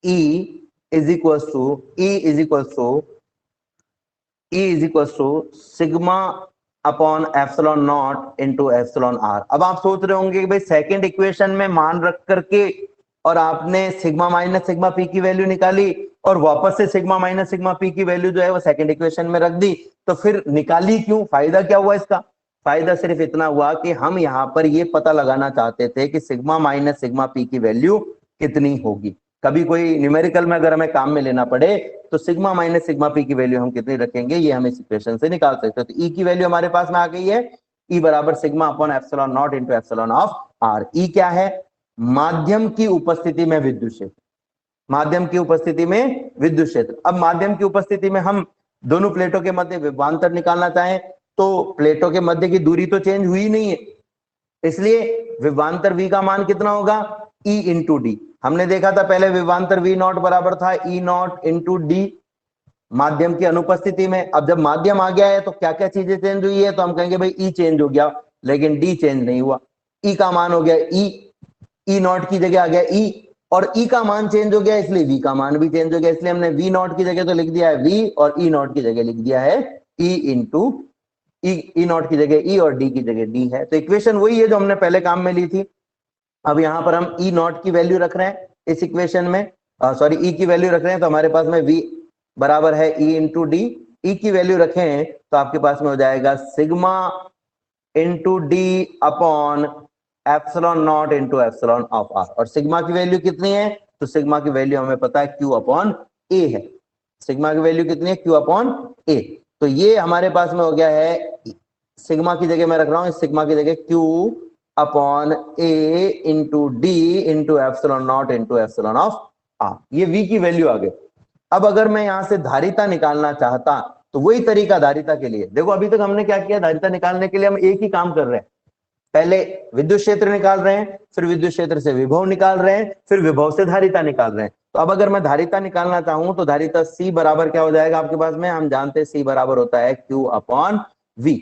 E is equal to sigma upon epsilon naught into epsilon R. अब आप सोच रहे होंगे कि भाई सेकंड इक्वेशन में मान रख करके और आपने सिग्मा माइनस सिग्मा पी की वैल्यू निकाली और वापस से सिग्मा माइनस सिग्मा पी की वैल्यू जो है वो सेकंड इक्वेशन में रख दी, तो फिर निकाली क्यों, फायदा क्या हुआ इसका। फायदा सिर्फ इतना हुआ कि हम यहाँ पर ये पता लगाना चाहते थे कि सिग्मा माइनस सिग्मा पी की वैल्यू कितनी होगी। कभी कोई न्यूमेरिकल में अगर हमें काम में लेना पड़े तो सिग्मा माइनस सिग्मा पी की वैल्यू हम कितनी रखेंगे ये हम इस इक्वेशन से निकाल सकते हैं। तो ई की वैल्यू हमारे पास में आ गई है, ई बराबर sigma upon epsilon naught into epsilon of R. E क्या है, माध्यम की उपस्थिति में विद्युत क्षेत्र, माध्यम की उपस्थिति में विद्युत क्षेत्र। अब माध्यम की उपस्थिति में हम दोनों प्लेटों के मध्य विभवांतर निकालना चाहें तो प्लेटों के मध्य की दूरी तो चेंज हुई नहीं है, इसलिए विभवांतर v का मान कितना होगा, E इंटू डी। हमने देखा था पहले विभवांतर v नॉट बराबर था E नॉट इंटू डी माध्यम की अनुपस्थिति में। अब जब माध्यम आ गया है तो क्या क्या चीजें चेंज हुई है, तो हम कहेंगे भाई E चेंज हो गया लेकिन D चेंज नहीं हुआ। E का मान हो गया E नॉट की जगह आ गया E, और E का मान चेंज हो गया इसलिए V का मान भी चेंज हो गया, इसलिए हमने V नॉट की जगह तो लिख दिया है V और E नॉट की जगह लिख दिया है E इंटू ई नॉट की जगह ई और डी की जगह डी है। तो इक्वेशन वही है जो हमने पहले काम में ली थी। अब यहाँ पर हम ई नॉट की वैल्यू रख रहे हैं इस इक्वेशन में, सॉरी ई की वैल्यू रख रहे हैं, तो हमारे पास में वी बराबर है ई इंटू डी। ई की वैल्यू रखें तो आपके पास में हो जाएगा sigma into D upon epsilon naught into epsilon of R. और सिग्मा की वैल्यू कितनी है, तो सिग्मा की वैल्यू हमें पता है क्यू अपॉन ए है। सिग्मा की वैल्यू कितनी है, क्यू अपॉन ए। तो ये हमारे पास में हो गया है, सिग्मा की जगह मैं रख रहा हूं, इस सिग्मा की जगह Q upon A into D into epsilon naught into epsilon of R. ये v की वैल्यू आ गई। अब अगर मैं यहां से धारिता निकालना चाहता तो वही तरीका धारिता के लिए, देखो अभी तक हमने क्या किया, धारिता निकालने के लिए हम एक ही काम कर रहे हैं, पहले विद्युत क्षेत्र निकाल रहे हैं, फिर विद्युत क्षेत्र से विभव निकाल रहे हैं, फिर विभव से धारिता निकाल रहे हैं। तो अब अगर मैं धारिता निकालना चाहूं तो धारिता C बराबर क्या हो जाएगा आपके पास में, हम जानते हैं C बराबर होता है Q अपॉन V।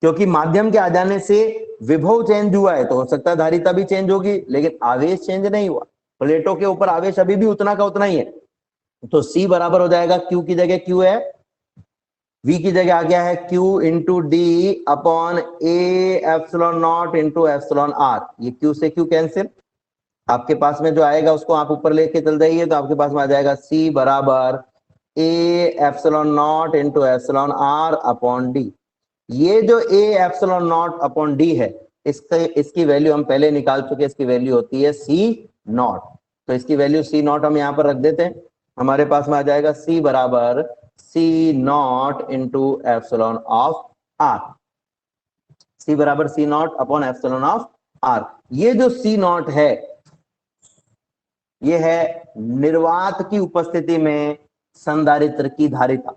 क्योंकि माध्यम के आ जाने से विभव चेंज हुआ है तो हो सकता है धारिता भी चेंज होगी, लेकिन आवेश चेंज नहीं हुआ। प्लेटों के ऊपर आवेश अभी भी उतना का उतना ही है। तो C बराबर हो जाएगा, Q की जगह Q है, V की जगह आ गया है Q into D upon A epsilon naught into epsilon R. ये Q से Q कैंसिल, आपके पास में जो आएगा उसको आप ऊपर लेके चल जाइए, तो आपके पास में आ जाएगा C बराबर A epsilon naught into epsilon R upon D. ये जो A epsilon not upon D है इसकी वैल्यू हम पहले निकाल चुके, इसकी वैल्यू होती है C नॉट। तो इसकी वैल्यू C नॉट हम यहाँ पर रख देते हैं, हमारे पास में आ जाएगा C बराबर C naught into epsilon of R. C बराबर C naught upon epsilon of R. ये जो C नॉट है ये है निर्वात की उपस्थिति में संधारित्र की धारिता,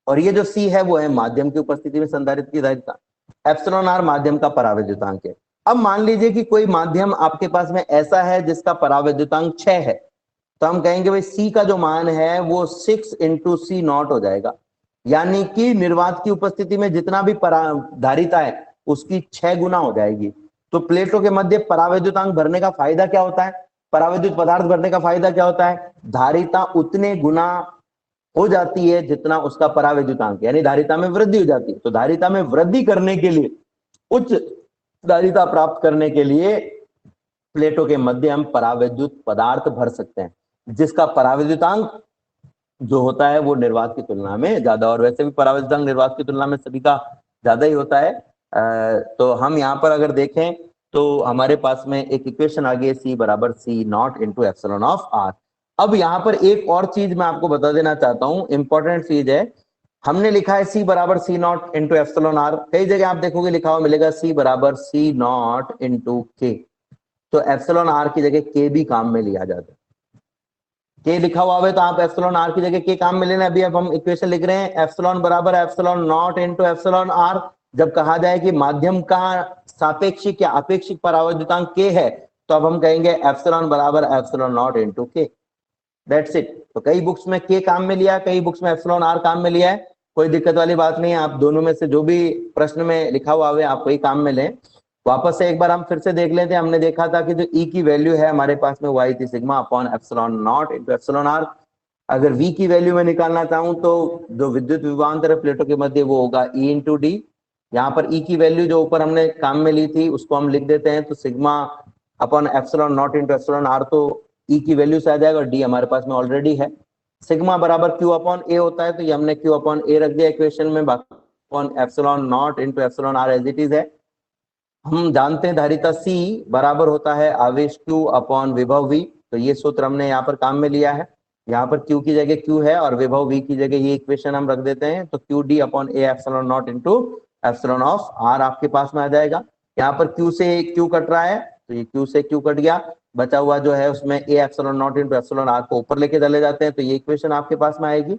और ये जो C है वो है माध्यम की उपस्थिति में संधारित्र की धारिता। एप्सिलॉन आर माध्यम का परावैद्युतांक है। अब मान लीजिए कि कोई माध्यम आपके पास में ऐसा है जिसका परावैद्युतांक 6 है, तो हम कहेंगे भाई C का जो मान है वो 6 इंटू C नॉट हो जाएगा, यानी कि निर्वात की उपस्थिति में जितना भी धारिता है उसकी 6 गुना हो जाएगी। तो प्लेटों के मध्य परावैद्युतांक भरने का फायदा क्या होता है, परावैद्युत पदार्थ भरने का फायदा क्या होता है, धारिता उतने गुना हो जाती है जितना उसका परावैद्युतांक, यानी धारिता में वृद्धि हो जाती है। तो धारिता में वृद्धि करने के लिए, उच्च धारिता प्राप्त करने के लिए प्लेटों के मध्य हम परावैद्युत पदार्थ भर सकते हैं, जिसका परावैद्युतांक जो होता है वो निर्वात की तुलना में ज्यादा, और वैसे भी परावैद्युतांक निर्वात की तुलना में सभी का ज्यादा ही होता है। तो हम यहाँ पर अगर देखें तो हमारे पास में एक इक्वेशन आ गई है, C बराबर C naught into epsilon of R। अब यहाँ पर एक और चीज मैं आपको बता देना चाहता हूँ, इंपॉर्टेंट चीज है। हमने लिखा है C बराबर C naught into epsilon R, कई जगह आप देखोगे लिखा हुआ मिलेगा C बराबर C नॉट इंटू K, तो एप्सिलॉन R की जगह K भी काम में लिया जाता है। K लिखा हुआ है तो आप एप्सिलॉन R की जगह K काम में लेना। अभी अब हम इक्वेशन लिख रहे हैं एप्सिलॉन बराबर epsilon naught into epsilon R। जब कहा जाए कि माध्यम का सापेक्षिक या अपेक्षिक परावैद्युतांक K है, तो अब हम कहेंगे एप्सिलॉन बराबर epsilon naught into K, that's it. तो कई बुक्स में K काम में लिया, कई बुक्स में एप्सिलॉन R काम में लिया है, कोई दिक्कत वाली बात नहीं है। आप दोनों में से जो भी प्रश्न में लिखा हुआ है आप वही काम में लें। वापस से एक बार हम फिर से देख लेते हैं। हमने देखा था कि जो E की वैल्यू है हमारे पास में वो आई थी sigma upon epsilon naught into epsilon R। अगर V की वैल्यू में निकालना चाहूं तो जो विद्युत विभवांतर प्लेटों के मध्य वो होगा E इंटू डी। यहाँ पर E की वैल्यू जो ऊपर हमने काम में ली थी उसको हम लिख देते हैं, तो sigma upon epsilon naught into epsilon R तो E की वैल्यू से आ जाएगा, और D हमारे पास में ऑलरेडी है। सिग्मा बराबर Q अपॉन A होता है, तो ये हमने Q अपॉन A रख दिया इक्वेशन में, बाकी upon epsilon naught into epsilon R as it is है। हम जानते हैं धारिता C बराबर होता है आवेश Q अपॉन विभव V, तो ये सूत्र हमने यहाँ पर काम में लिया है। यहाँ पर Q की जगह Q है और विभव V की जगह ये इक्वेशन हम रख देते हैं, तो Q D upon A epsilon naught into epsilon of R आपके पास में आ जाएगा। यहाँ पर Q से Q कट रहा है, तो ये Q से Q कट गया, बचा हुआ जो है उसमें A epsilon naught into epsilon R को ऊपर लेके चले जाते हैं, तो ये इक्वेशन आपके पास में आएगी।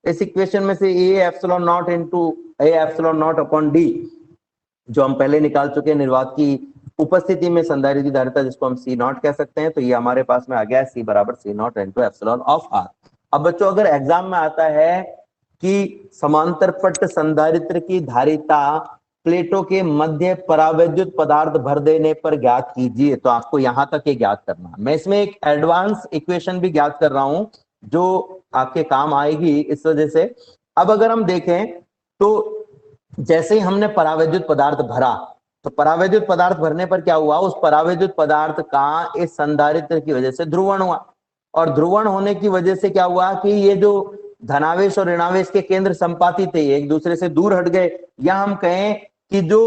इस इक्वेशन में से A epsilon naught into A epsilon not upon D जो हम पहले निकाल चुके हैं निर्वात की उपस्थिति में संधारित्र की धारिता, जिसको हम C नॉट कह सकते हैं, तो ये हमारे पास में आ गया है C बराबर C naught into epsilon of R। अब बच्चों अगर एग्जाम में आता है कि समांतर पट्ट संधारित्र की धारिता प्लेटों के मध्य परावैद्युत पदार्थ भर देने पर ज्ञात कीजिए, तो आपको यहां तक ये ज्ञात करना है। मैं इसमें एक एडवांस इक्वेशन भी ज्ञात कर रहा हूं जो आपके काम आएगी इस वजह से। अब अगर हम देखें तो जैसे ही हमने परावैद्युत पदार्थ भरा, तो परावैद्युत पदार्थ भरने पर क्या हुआ, उस परावैद्युत पदार्थ का इस संधारित्र की वजह से ध्रुवण हुआ, और ध्रुवण होने की वजह से क्या हुआ कि ये जो धनावेश और ऋणावेश के केंद्र संपाती थे एक दूसरे से दूर हट गए, या हम कहें कि जो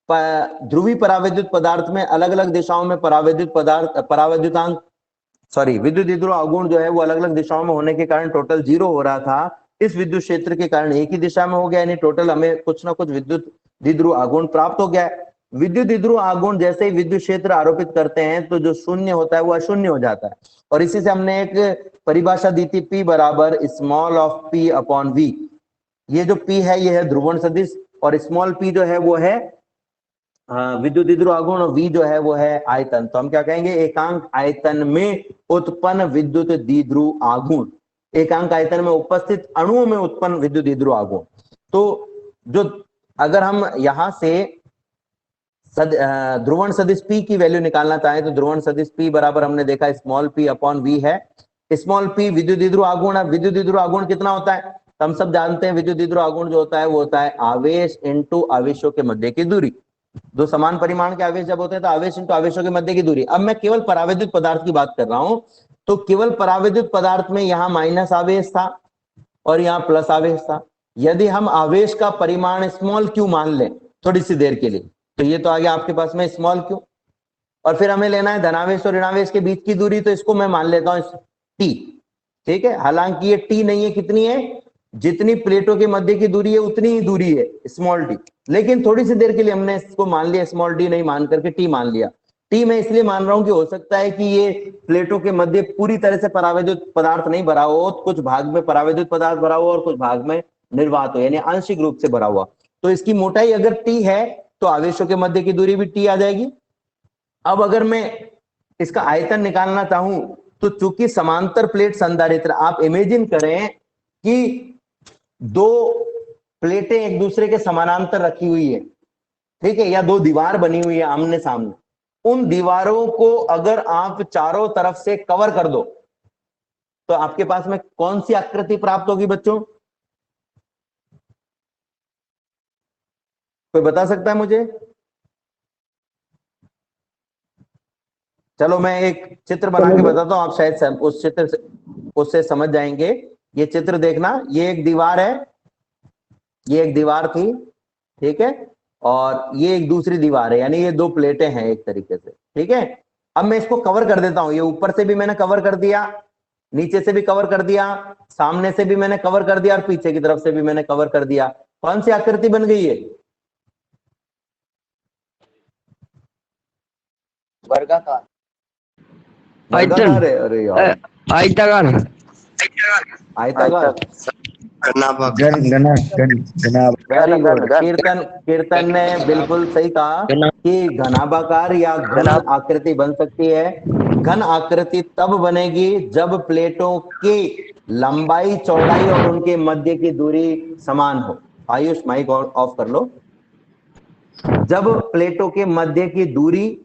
ध्रुवी परावैद्युत पदार्थ में अलग अलग दिशाओं में परावैद्युतांक विद्युत द्विध्रुव अवगुण जो है वो अलग अलग दिशाओं में होने के कारण टोटल 0 हो रहा था, इस विद्युत क्षेत्र के कारण एक ही दिशा में हो गया, यानी टोटल हमें कुछ ना कुछ विद्युत द्विध्रुव आघूर्ण प्राप्त हो गया। विद्युत द्विध्रुव आघूर्ण जैसे ही विद्युत क्षेत्र आरोपित करते हैं तो जो शून्य होता है वो अशून्य हो जाता है, और इसी से हमने एक परिभाषा दी थी P बराबर small of P upon V। ये जो P है ये है ध्रुवण सदिश, और स्मॉल p जो है वो है विद्युत द्विध्रुव आघूर्ण, और V जो है वो है आयतन। तो हम क्या कहेंगे, एकांक आयतन में उत्पन्न विद्युत द्विध्रुव आघूर्ण, एकांक आयतन में उपस्थित अणुओं में उत्पन्न विद्युत द्विध्रुव आघूर्ण। तो जो अगर हम यहां से ध्रुवण सदिश P की वैल्यू निकालना चाहें तो ध्रुवण सदिश P बराबर हमने देखा स्मॉल p अपॉन V है। स्मॉल p विद्युत द्विध्रुव आघूर्ण, विद्युत द्विध्रुव आघूर्ण कितना होता है, हम सब जानते हैं विद्युत द्विध्रुव आघूर्ण जो होता है वो होता है आवेश इंटू आवेशों के मध्य की दूरी। दो समान परिमाण के आवेश जब होते हैं तो आवेश इंटू आवेशों के मध्य की दूरी। अब मैं केवल परावैद्युत पदार्थ की बात कर रहा हूं, तो केवल परावैद्युत पदार्थ में यहाँ माइनस आवेश था और यहाँ प्लस आवेश था। यदि हम आवेश का परिमाण स्मॉल q मान लें थोड़ी सी देर के लिए, तो ये तो आ गया आपके पास में स्मॉल q, और फिर हमें लेना है धनावेश और ऋणावेश के बीच की दूरी, तो इसको मैं मान लेता हूं t, ठीक है। हालांकि ये t नहीं है, कितनी है, जितनी प्लेटों के मध्य की दूरी है उतनी ही दूरी है स्मॉल टी, लेकिन थोड़ी सी देर के लिए हमने इसको मान लिया स्मॉल डी नहीं मान करके टी मान लिया। टी मैं इसलिए मान रहा हूं कि हो सकता है कि ये प्लेटों के मध्य पूरी तरह से परावैद्युत पदार्थ नहीं भरा हो, कुछ भाग में परावैद्युत पदार्थ भरा हुआ और कुछ भाग में निर्वात हो, यानी आंशिक रूप से भरा हुआ। तो इसकी मोटाई अगर टी है तो आवेशों के मध्य की दूरी भी टी आ जाएगी। अब अगर मैं इसका आयतन निकालना चाहूं तो चूंकि समांतर प्लेट संधारित्र, आप इमेजिन करें कि दो प्लेटें एक दूसरे के समानांतर रखी हुई है, ठीक है, या दो दीवार बनी हुई है आमने सामने, उन दीवारों को अगर आप चारों तरफ से कवर कर दो तो आपके पास में कौन सी आकृति प्राप्त होगी बच्चों? कोई बता सकता है मुझे? चलो मैं एक चित्र बना के बताता हूं, आप शायद उस चित्र से उससे समझ जाएंगे। ये चित्र देखना, ये एक दीवार है, ये एक दीवार थी, ठीक है, और ये एक दूसरी दीवार है, यानी ये दो प्लेटें हैं एक तरीके से, ठीक है। अब मैं इसको कवर कर देता हूं, ये ऊपर से भी मैंने कवर कर दिया, नीचे से भी कवर कर दिया, सामने से भी मैंने कवर कर दिया और पीछे की तरफ से भी मैंने कवर कर दिया। कौन सी आकृति बन गई है? वर्गाकार। वर्गाकार है? अरे यार, आयताकार। आयताकार। Very good. कीर्तन ने बिल्कुल सही कहा कि घनाभाकार या घन आकृति बन सकती है। घन आकृति तब बनेगी जब प्लेटों की लंबाई चौड़ाई और उनके मध्य की दूरी समान हो। आयुष माइक ऑफ कर लो। जब प्लेटों के मध्य की दूरी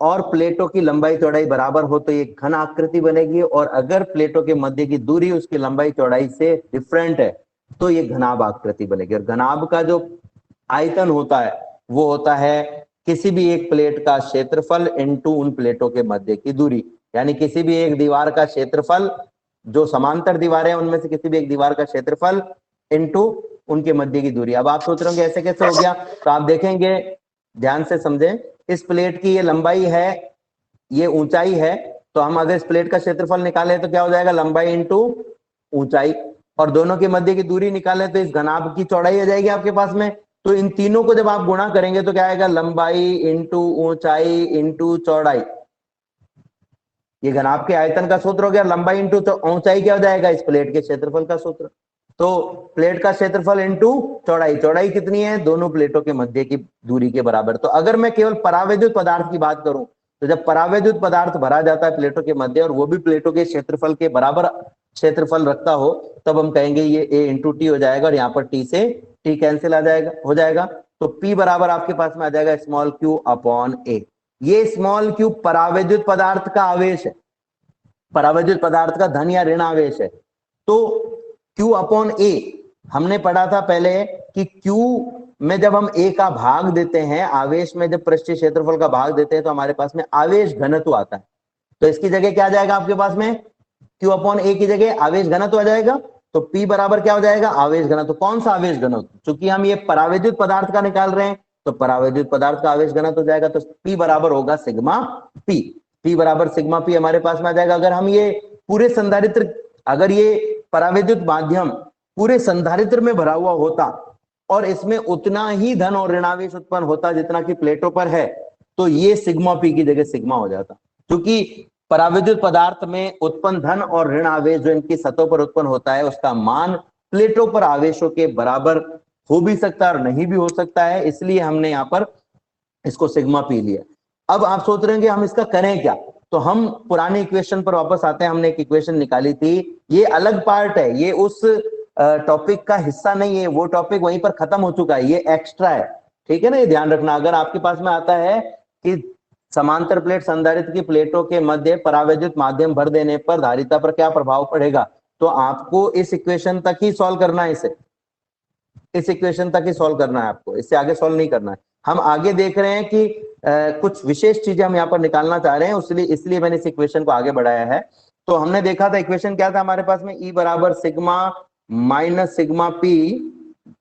और प्लेटों की लंबाई चौड़ाई बराबर हो तो ये घन आकृति बनेगी, और अगर प्लेटों के मध्य की दूरी उसकी लंबाई चौड़ाई से डिफरेंट है तो ये घनाभ आकृति बनेगी। और घनाभ का जो आयतन होता है वो होता है किसी भी एक प्लेट का क्षेत्रफल इनटू उन प्लेटों के मध्य की दूरी, यानी किसी भी एक दीवार का क्षेत्रफल, जो समांतर दीवारें हैं उनमें से किसी भी एक दीवार का क्षेत्रफल इनटू उनके मध्य की दूरी। अब आप सोच रहे होंगे ऐसे कैसे हो गया, तो आप देखेंगे, ध्यान से समझें। इस प्लेट की ये लंबाई है, ये ऊंचाई है, तो हम अगर इस प्लेट का क्षेत्रफल निकाले तो क्या हो जाएगा? लंबाई इंटू ऊंचाई, और दोनों के मध्य की दूरी निकाले तो इस घनाभ की चौड़ाई आ जाएगी आपके पास में। तो इन तीनों को जब आप गुणा करेंगे तो क्या आएगा? लंबाई इंटू ऊंचाई इंटू चौड़ाई। ये घनाभ के आयतन का सूत्र हो गया। लंबाई इंटू ऊंचाई क्या हो जाएगा? इस प्लेट के क्षेत्रफल का सूत्र। तो प्लेट का क्षेत्रफल इंटू चौड़ाई, चौड़ाई कितनी है? दोनों प्लेटों के मध्य की दूरी के बराबर। तो अगर मैं केवल परावैद्युत पदार्थ की बात करूं तो जब परावैद्युत पदार्थ भरा जाता है प्लेटों के मध्य और वो भी प्लेटों के क्षेत्रफल के बराबर क्षेत्रफल रखता हो, तब हम कहेंगे ये ए इंटू टी हो जाएगा, और यहाँ पर टी से टी कैंसिल आ जाएगा, हो जाएगा। तो पी बराबर आपके पास में आ जाएगा स्मॉल क्यू अपॉन ए। ये स्मॉल क्यू परावैद्युत पदार्थ का आवेश है, परावैद्युत पदार्थ का धन या ऋण आवेश है। तो Q अपॉन ए हमने पढ़ा था पहले कि Q में जब हम A का भाग देते हैं, आवेश में जब पृष्ठीय क्षेत्रफल का भाग देते हैं तो हमारे पास में आवेश घनत्व आता है। तो इसकी जगह क्या आ जाएगा आपके पास में? Q अपॉन ए की जगह आवेश घनत्व आ जाएगा। तो P बराबर क्या हो जाएगा? आवेश घनत्व। कौन सा आवेश घनत्व? चूंकि हम ये परावैद्युत पदार्थ का निकाल रहे हैं तो परावैद्युत पदार्थ का आवेश घनत्व हो जाएगा। तो P बराबर होगा सिग्मा P। P बराबर सिग्मा P हमारे पास में आ जाएगा। अगर हम ये पूरे संधारित्र, अगर ये परावैद्युत माध्यम पूरे संधारित्र में भरा हुआ होता और इसमें उतना ही धन और ऋणावेश उत्पन्न होता जितना कि प्लेटों पर है, तो ये सिग्मा पी की जगह सिग्मा हो जाता। क्योंकि परावैद्युत पदार्थ में उत्पन्न धन और ऋण आवेश जो इनकी सतहों पर उत्पन्न होता है उसका मान प्लेटों पर आवेशों के बराबर हो भी सकता है और नहीं भी हो सकता है, इसलिए हमने यहाँ पर इसको सिग्मा पी लिया। अब आप सोच रहे हैं कि हम इसका करें क्या, तो हम पुरानी इक्वेशन पर वापस आते हैं। हमने एक इक्वेशन निकाली थी, ये अलग पार्ट है, ये उस टॉपिक का हिस्सा नहीं है, वो टॉपिक वहीं पर खत्म हो चुका है, ये एक्स्ट्रा है, ठीक है ना, ये ध्यान रखना। अगर आपके पास में आता है कि समांतर प्लेट संधारित्र की प्लेटों के मध्य परावैद्युत माध्यम भर देने पर धारिता पर क्या प्रभाव पड़ेगा, तो आपको इस इक्वेशन तक ही सॉल्व करना है, इसे इस इक्वेशन तक ही सॉल्व करना है आपको, इससे आगे सॉल्व नहीं करना है। हम आगे देख रहे हैं कि कुछ विशेष चीजें हम यहाँ पर निकालना चाह रहे हैं, इसलिए मैंने इस इक्वेशन को आगे बढ़ाया है। तो हमने देखा था इक्वेशन क्या था हमारे पास में, E बराबर sigma minus sigma P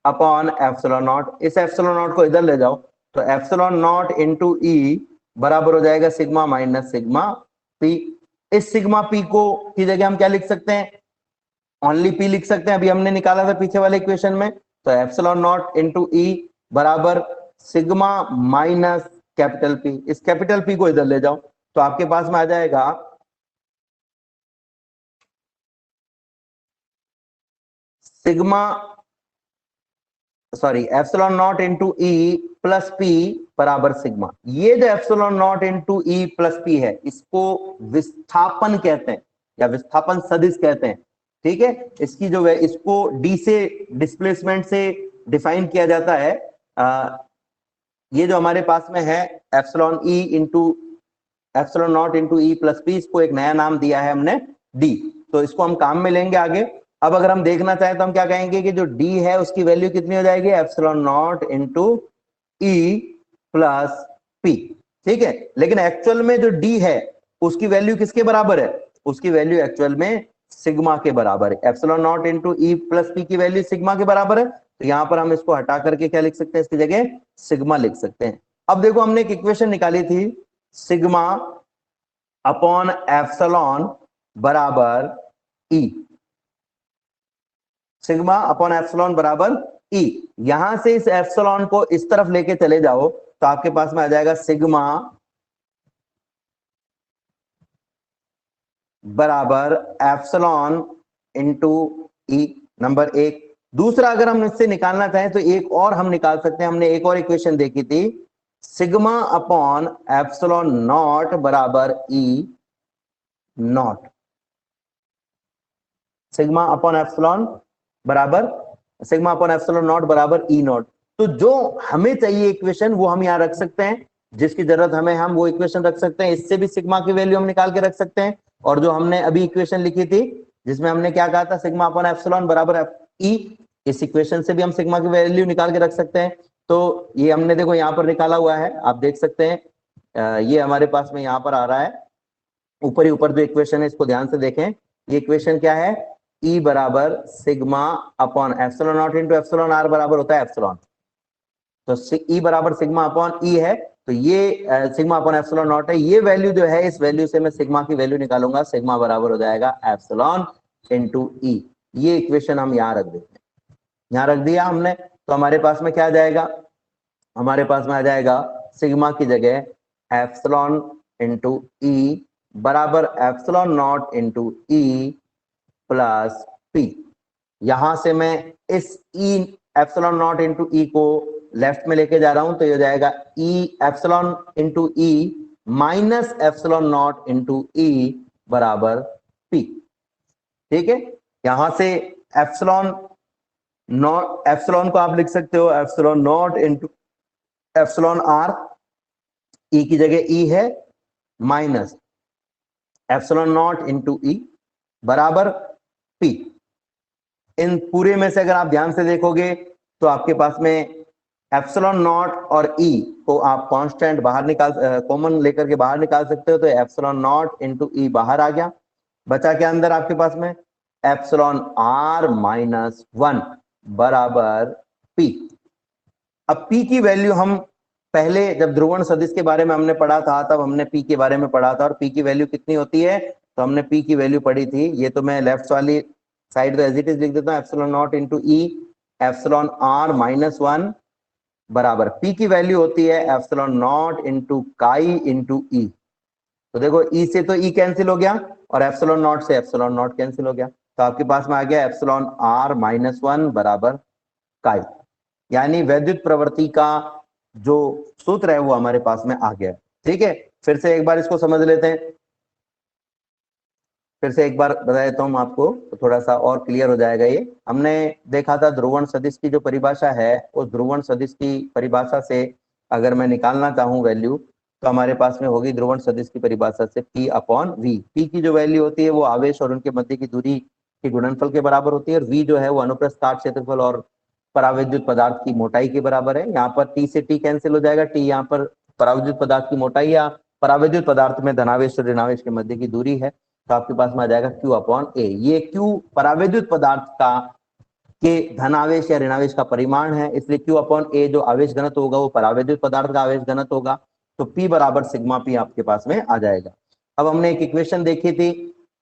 upon epsilon not. इस एप्सिलॉन नॉट को इधर ले जाओ तो एप्सिलॉन नॉट इंटू ई बराबर हो जाएगा सिग्मा माइनस सिग्मा पी। इस सिग्मा पी को की जगह हम क्या लिख सकते हैं? ओनली पी लिख सकते हैं, अभी हमने निकाला था पीछे वाले इक्वेशन में। तो एप्सिलॉन नॉट इंटू ई बराबर सिग्मा माइनस कैपिटल पी, इस कैपिटल पी को इधर ले जाओ तो आपके पास में आ जाएगा sigma sorry epsilon naught into E plus P बराबर सिग्मा। ये जो epsilon naught into E plus P है इसको विस्थापन कहते हैं या विस्थापन सदिश कहते हैं। ठीक है, इसकी जो है इसको डी से डिस्प्लेसमेंट से डिफाइन किया जाता है। ये जो हमारे पास में है epsilon E into epsilon naught into E plus P, इसको एक नया नाम दिया है हमने डी, तो इसको हम काम में लेंगे आगे। अब अगर हम देखना चाहें तो हम क्या कहेंगे कि जो डी है उसकी वैल्यू कितनी हो जाएगी, epsilon naught into E plus P. ठीक है, लेकिन एक्चुअल में जो डी है उसकी वैल्यू किसके बराबर है, उसकी वैल्यू एक्चुअल में सिग्मा के बराबर है। Epsilon naught into E plus P की वैल्यू सिग्मा के बराबर है, तो यहां पर हम इसको हटा करके क्या लिख सकते हैं, इसकी जगह सिग्मा लिख सकते हैं। अब देखो हमने एक इक्वेशन निकाली थी, सिग्मा अपॉन एप्सिलॉन बराबर ई, सिग्मा अपॉन एप्सिलॉन बराबर ई। यहां से इस एप्सिलॉन को इस तरफ लेके चले जाओ तो आपके पास में आ जाएगा सिग्मा बराबर एप्सिलॉन इंटू ई, नंबर एक। दूसरा अगर हम इससे निकालना चाहें तो एक और हम निकाल सकते हैं, हमने एक और इक्वेशन देखी थी, सिग्मा अपॉन एप्सिलॉन नॉट बराबर ई नॉट, सिग्मा अपॉन एप्सिलॉन बराबर सिग्मा अपॉन एप्सिलॉन नॉट बराबर ई नॉट। तो जो हमें चाहिए इक्वेशन वो हम यहां रख सकते हैं, जिसकी जरूरत हमें हम वो इक्वेशन रख सकते हैं। इससे भी सिग्मा की वैल्यू हम निकाल के रख सकते हैं, और जो हमने अभी इक्वेशन लिखी थी जिसमें हमने क्या कहा था, सिग्मा अपॉन एप्सिलॉन बराबर ई, इस इक्वेशन से भी हम सिग्मा की वैल्यू निकाल के रख सकते हैं। तो ये हमने देखो यहाँ पर निकाला हुआ है, आप देख सकते हैं, ये हमारे पास में यहाँ पर आ रहा है, ऊपर ही ऊपर जो इक्वेशन है इसको ध्यान से देखें। ये इक्वेशन क्या है, E बराबर sigma upon epsilon naught into epsilon R बराबर होता है एप्सिलॉन, तो E बराबर सिग्मा अपॉन ई है, तो ये सिग्मा अपॉन एप्सिलॉन नॉट है। ये वैल्यू जो है, इस वैल्यू से मैं सिग्मा की वैल्यू निकालूंगा, सिग्मा बराबर हो जाएगा एप्सिलॉन इंटू ई। ये इक्वेशन हम यहाँ रख देते हैं, यहाँ रख दिया हमने, तो हमारे पास में क्या आ जाएगा, हमारे पास में आ जाएगा सिग्मा की जगह एप्सिलॉन इंटू ई बराबर epsilon naught into E plus P. यहां से मैं इस ई एप्सिलॉन नॉट इंटू ई को लेफ्ट में लेके जा रहा हूं, तो ये हो जाएगा E epsilon into E minus epsilon naught into E बराबर पी। ठीक है, यहां से एप्सिलॉन नॉट, एप्सिलॉन को आप लिख सकते हो epsilon naught into epsilon R, E की जगह ई है, minus epsilon naught into E बराबर पी। इन पूरे में से अगर आप ध्यान से देखोगे तो आपके पास में एप्सिलॉन नॉट और ई को आप कांस्टेंट बाहर निकाल, कॉमन लेकर के बाहर निकाल सकते हो, तो एप्सिलॉन नॉट इंटू ई बाहर आ गया, बचा क्या अंदर आपके पास में, एप्सिलॉन आर माइनस 1 बराबर पी। अब पी की वैल्यू हम पहले जब ध्रुवण सदिश के बारे में हमने पढ़ा था तब हमने पी के बारे में पढ़ा था, और पी की वैल्यू कितनी होती है, तो हमने पी की वैल्यू पढ़ी थी, ये तो मैं लेफ्ट वाली साइड तो एज इट इज लिख देता हूँ, epsilon naught into E epsilon R minus 1 बराबर पी की वैल्यू होती है epsilon naught into chi into E. तो देखो ई से तो ई कैंसिल हो गया और एप्सिलॉन नॉट से एप्सिलॉन नॉट कैंसिल हो गया, तो आपके पास में आ गया एप्सिलॉन आर माइनस 1 बराबर काई। यानी वैद्युत प्रवृत्ति का जो सूत्र है वो हमारे पास में आ गया। ठीक है, फिर से एक बार इसको समझ लेते हैं, फिर से एक बार बता देता हूं आपको तो थोड़ा सा और क्लियर हो जाएगा। ये हमने देखा था ध्रुवण सदिश की जो परिभाषा है, उस ध्रुवण सदिश की परिभाषा से अगर मैं निकालना चाहूँ वैल्यू, तो हमारे पास में होगी ध्रुवण सदिश की परिभाषा से P अपॉन V। P की जो वैल्यू होती है वो आवेश और उनके मध्य की दूरी के गुणनफल के बराबर होती है, और V जो है वो अनुप्रस्थ काट क्षेत्रफल और परावैद्युत पदार्थ की मोटाई के बराबर है। यहाँ पर T से T कैंसिल हो जाएगा, T यहाँ पर परावैद्युत पदार्थ की मोटाई या परावैद्युत पदार्थ में धनावेश और ऋणावेश के मध्य की दूरी है, तो आपके पास में आ जाएगा Q अपॉन A। ये Q परावैद्युत पदार्थ का के धनावेश या ऋणावेश का परिमाण है, इसलिए Q अपॉन A जो आवेश घनत्व होगा वो परावैद्युत पदार्थ का आवेश घनत्व होगा, तो P बराबर सिग्मा P आपके पास में आ जाएगा। अब हमने एक इक्वेशन देखी थी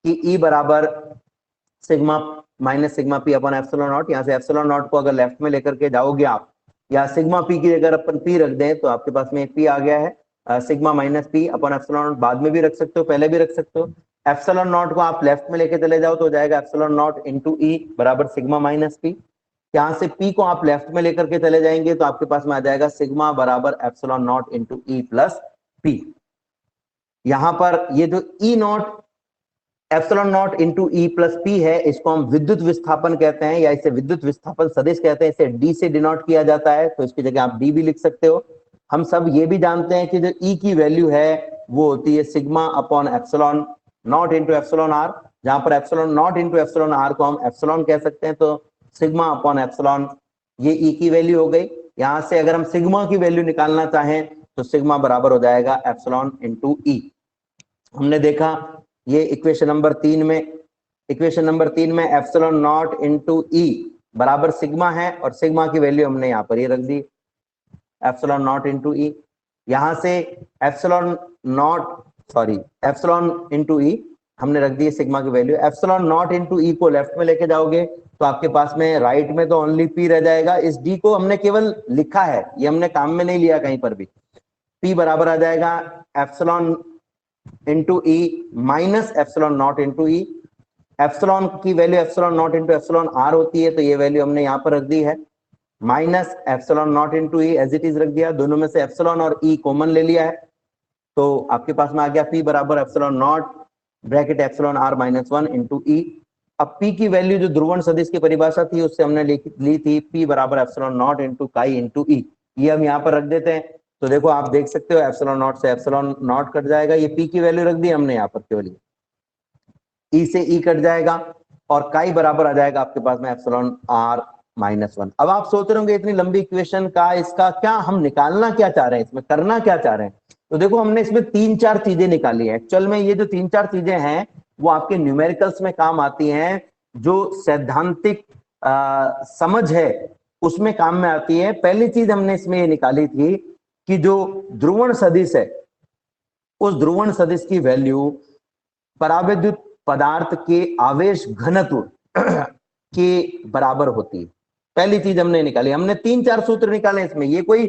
कि E बराबर sigma minus sigma P upon epsilon not. यहाँ से एप्सिलॉन नॉट को अगर लेफ्ट में लेकर के जाओगे आप, या सिग्मा P की अगर अपन P रख दें तो आपके पास में एक P आ गया है, sigma minus P upon epsilon not, बाद में भी रख सकते हो, पहले भी रख सकते हो। एप्सिलॉन नॉट को आप लेफ्ट में लेके चले जाओ तो हो जाएगा एप्सिलॉन नॉट इंटू ई बराबर सिग्मा माइनस पी। यहाँ से पी को आप लेफ्ट में लेकर के चले जाएंगे तो आपके पास में आ जाएगा सिग्मा बराबर epsilon naught into E plus P. यहां पर ये जो E naught epsilon naught into E plus P है, इसको हम विद्युत विस्थापन कहते हैं या इसे विद्युत विस्थापन सदिश कहते हैं। इसे डी से डिनोट किया जाता है, तो इसकी जगह आप डी भी लिख सकते हो। हम सब ये भी जानते हैं कि जो ई की वैल्यू है वो होती है sigma upon epsilon naught into epsilon R, जहां पर epsilon naught into epsilon R को हम एप्सिलॉन कह सकते हैं। तो सिग्मा अपॉन एप्सिलॉन ये ई की वैल्यू हो गई। यहां से अगर हम सिग्मा की वैल्यू निकालना चाहें तो सिग्मा बराबर हो जाएगा एप्सिलॉन इंटू ई। हमने देखा ये इक्वेशन नंबर 3 में, इक्वेशन नंबर 3 में एप्सिलॉन नॉट इंटू ई बराबर सिग्मा है और सिग्मा की वैल्यू हमने यहाँ पर ये रख दी एप्सिलॉन नॉट इंटू ई। यहां से एप्सिलॉन नॉट एप्सिलॉन इंटू ई हमने रख दी सिग्मा की वैल्यू। एप्सिलॉन नॉट इंटू ई को लेफ्ट में लेके जाओगे तो आपके पास में राइट में तो ओनली पी रह जाएगा। इस डी को हमने केवल लिखा है, ये हमने काम में नहीं लिया कहीं पर भी। पी बराबर आ जाएगा epsilon into E minus epsilon naught into E. Epsilon की value epsilon naught into epsilon R होती है, तो ये वैल्यू हमने यहाँ पर रख दी है minus epsilon naught into E as it is रख दिया। दोनों में से एप्सिलॉन और ई कॉमन ले लिया है तो आपके पास में आ गया पी बराबर epsilon naught bracket epsilon R minus 1 into E. अब पी की वैल्यू जो ध्रुवण सदिश की परिभाषा थी उससे हमने ली थी पी बराबर epsilon naught into chi into ई। ये हम यहाँ पर रख देते हैं तो देखो आप देख सकते हो एप्सिलॉन नॉट से एप्सिलॉन नॉट कट जाएगा, ये पी की वैल्यू रख दी हमने यहाँ पर केवल, ई से ई कट जाएगा और काई बराबर आ जाएगा आपके पास में एप्सिलॉन आर माइनस 1। अब आप सोच रहे होंगे इतनी लंबी इक्वेशन का इसका क्या हम निकालना क्या चाह रहे हैं, इसमें करना क्या चाह रहे हैं। तो देखो हमने इसमें 3-4 चीजें निकाली है। एक्चुअल में ये जो 3-4 चीजें हैं वो आपके न्यूमेरिकल्स में काम आती हैं, जो सैद्धांतिक समझ है उसमें काम में आती है। पहली चीज हमने इसमें ये निकाली थी कि जो ध्रुवण सदिश है उस ध्रुवण सदिश की वैल्यू परावैद्युत पदार्थ के आवेश घनत्व के बराबर होती है। पहली चीज हमने निकाली। हमने 3-4 सूत्र निकाले इसमें, ये कोई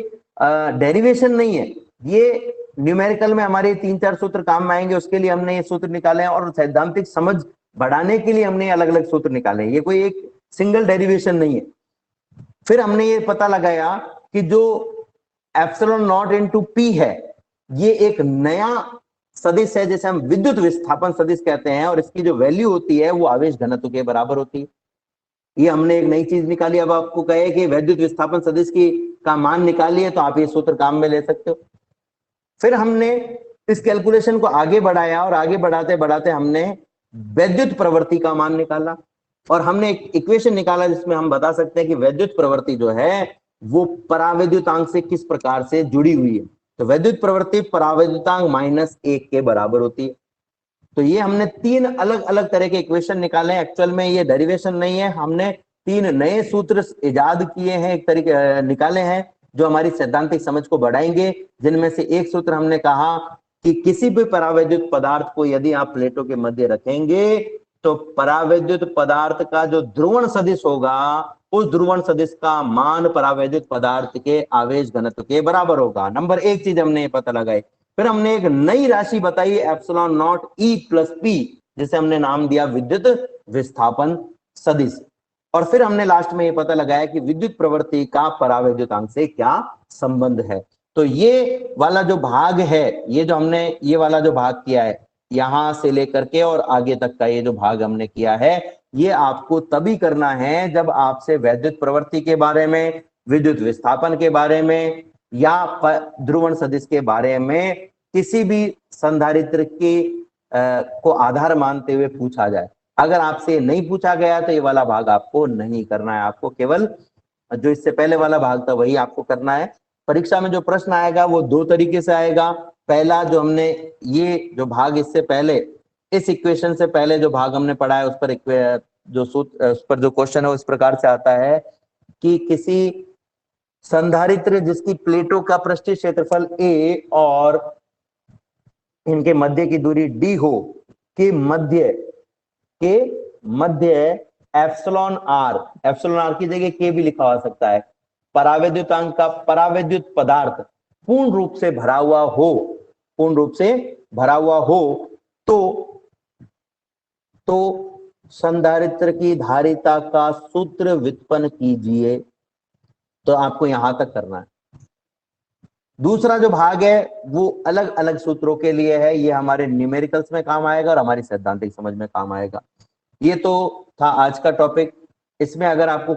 डेरिवेशन नहीं है, ये न्यूमेरिकल में हमारे 3-4 सूत्र काम में आएंगे उसके लिए हमने ये सूत्र निकाले हैं और सैद्धांतिक समझ बढ़ाने के लिए हमने अलग अलग सूत्र निकाले हैं, ये कोई एक सिंगल डेरिवेशन नहीं है। फिर हमने ये पता लगाया कि जो एप्सिलॉन नॉट इंटू पी है ये एक नया सदिश है जिसे हम विद्युत विस्थापन सदिश कहते हैं और इसकी जो वैल्यू होती है वो आवेश घनत्व के बराबर होती है। ये हमने एक नई चीज निकाली। अब आपको कहे कि विद्युत विस्थापन सदिश की का मान निकालिए तो आप ये सूत्र काम में ले सकते हो। फिर हमने इस कैलकुलेशन को आगे बढ़ाया और आगे बढ़ाते बढ़ाते हमने वैद्युत प्रवृत्ति का मान निकाला और हमने एक इक्वेशन निकाला जिसमें हम बता सकते हैं कि वैद्युत प्रवृत्ति जो है वो परावैद्युतांक से किस प्रकार से जुड़ी हुई है। तो वैद्युत प्रवृत्ति परावैद्युतांक -1 के बराबर होती है। तो ये हमने 3 अलग अलग तरह के इक्वेशन निकाले हैं। एक्चुअल में ये डेरिवेशन नहीं है, हमने 3 नए सूत्र इजाद किए हैं, एक तरीके निकाले हैं जो हमारी सैद्धांतिक समझ को बढ़ाएंगे। जिनमें से एक सूत्र हमने कहा कि किसी भी परावैद्युत पदार्थ को यदि आप प्लेटों के मध्य रखेंगे तो परावैद्युत पदार्थ का जो ध्रुवण सदिश होगा उस ध्रुवण सदिश का मान परावैद्युत पदार्थ के आवेश घनत्व के बराबर होगा। नंबर 1 चीज हमने ये पता लगाई। फिर हमने एक नई राशि बताई epsilon not E plus P, जिसे हमने नाम दिया विद्युत विस्थापन सदिश। और फिर हमने लास्ट में ये पता लगाया कि विद्युत प्रवृत्ति का परावैद्युतांक से क्या संबंध है। तो ये वाला जो भाग है, ये जो हमने ये वाला जो भाग किया है यहां से लेकर के और आगे तक का ये जो भाग हमने किया है ये आपको तभी करना है जब आपसे वैद्युत प्रवृत्ति के बारे में, विद्युत विस्थापन के बारे में या ध्रुवण सदिश के बारे में किसी भी संधारित्र के को आधार मानते हुए पूछा जाए। अगर आपसे नहीं पूछा गया तो ये वाला भाग आपको नहीं करना है, आपको केवल जो इससे पहले वाला भाग था वही आपको करना है। परीक्षा में जो प्रश्न आएगा वो 2 तरीके से आएगा। पहला जो हमने ये जो भाग इससे पहले इस इक्वेशन से पहले जो भाग हमने पढ़ा है उस पर जो सूत्र उस पर जो क्वेश्चन है उस प्रकार से आता है कि किसी संधारित्र जिसकी प्लेटों का पृष्ठीय क्षेत्रफल a और इनके मध्य की दूरी d हो के मध्य एप्सिलॉन आर की जगह k भी लिखा हो सकता है, परावैद्युतांक का परावैद्युत पदार्थ पूर्ण रूप से भरा हुआ हो, पूर्ण रूप से भरा हुआ हो तो संधारित्र की धारिता का सूत्र व्युत्पन्न कीजिए। तो आपको यहां तक करना है। दूसरा जो भाग है वो अलग अलग सूत्रों के लिए है, ये हमारे न्यूमेरिकल्स में काम आएगा और हमारी सैद्धांतिक समझ में काम आएगा। ये तो था आज का टॉपिक। इसमें अगर आपको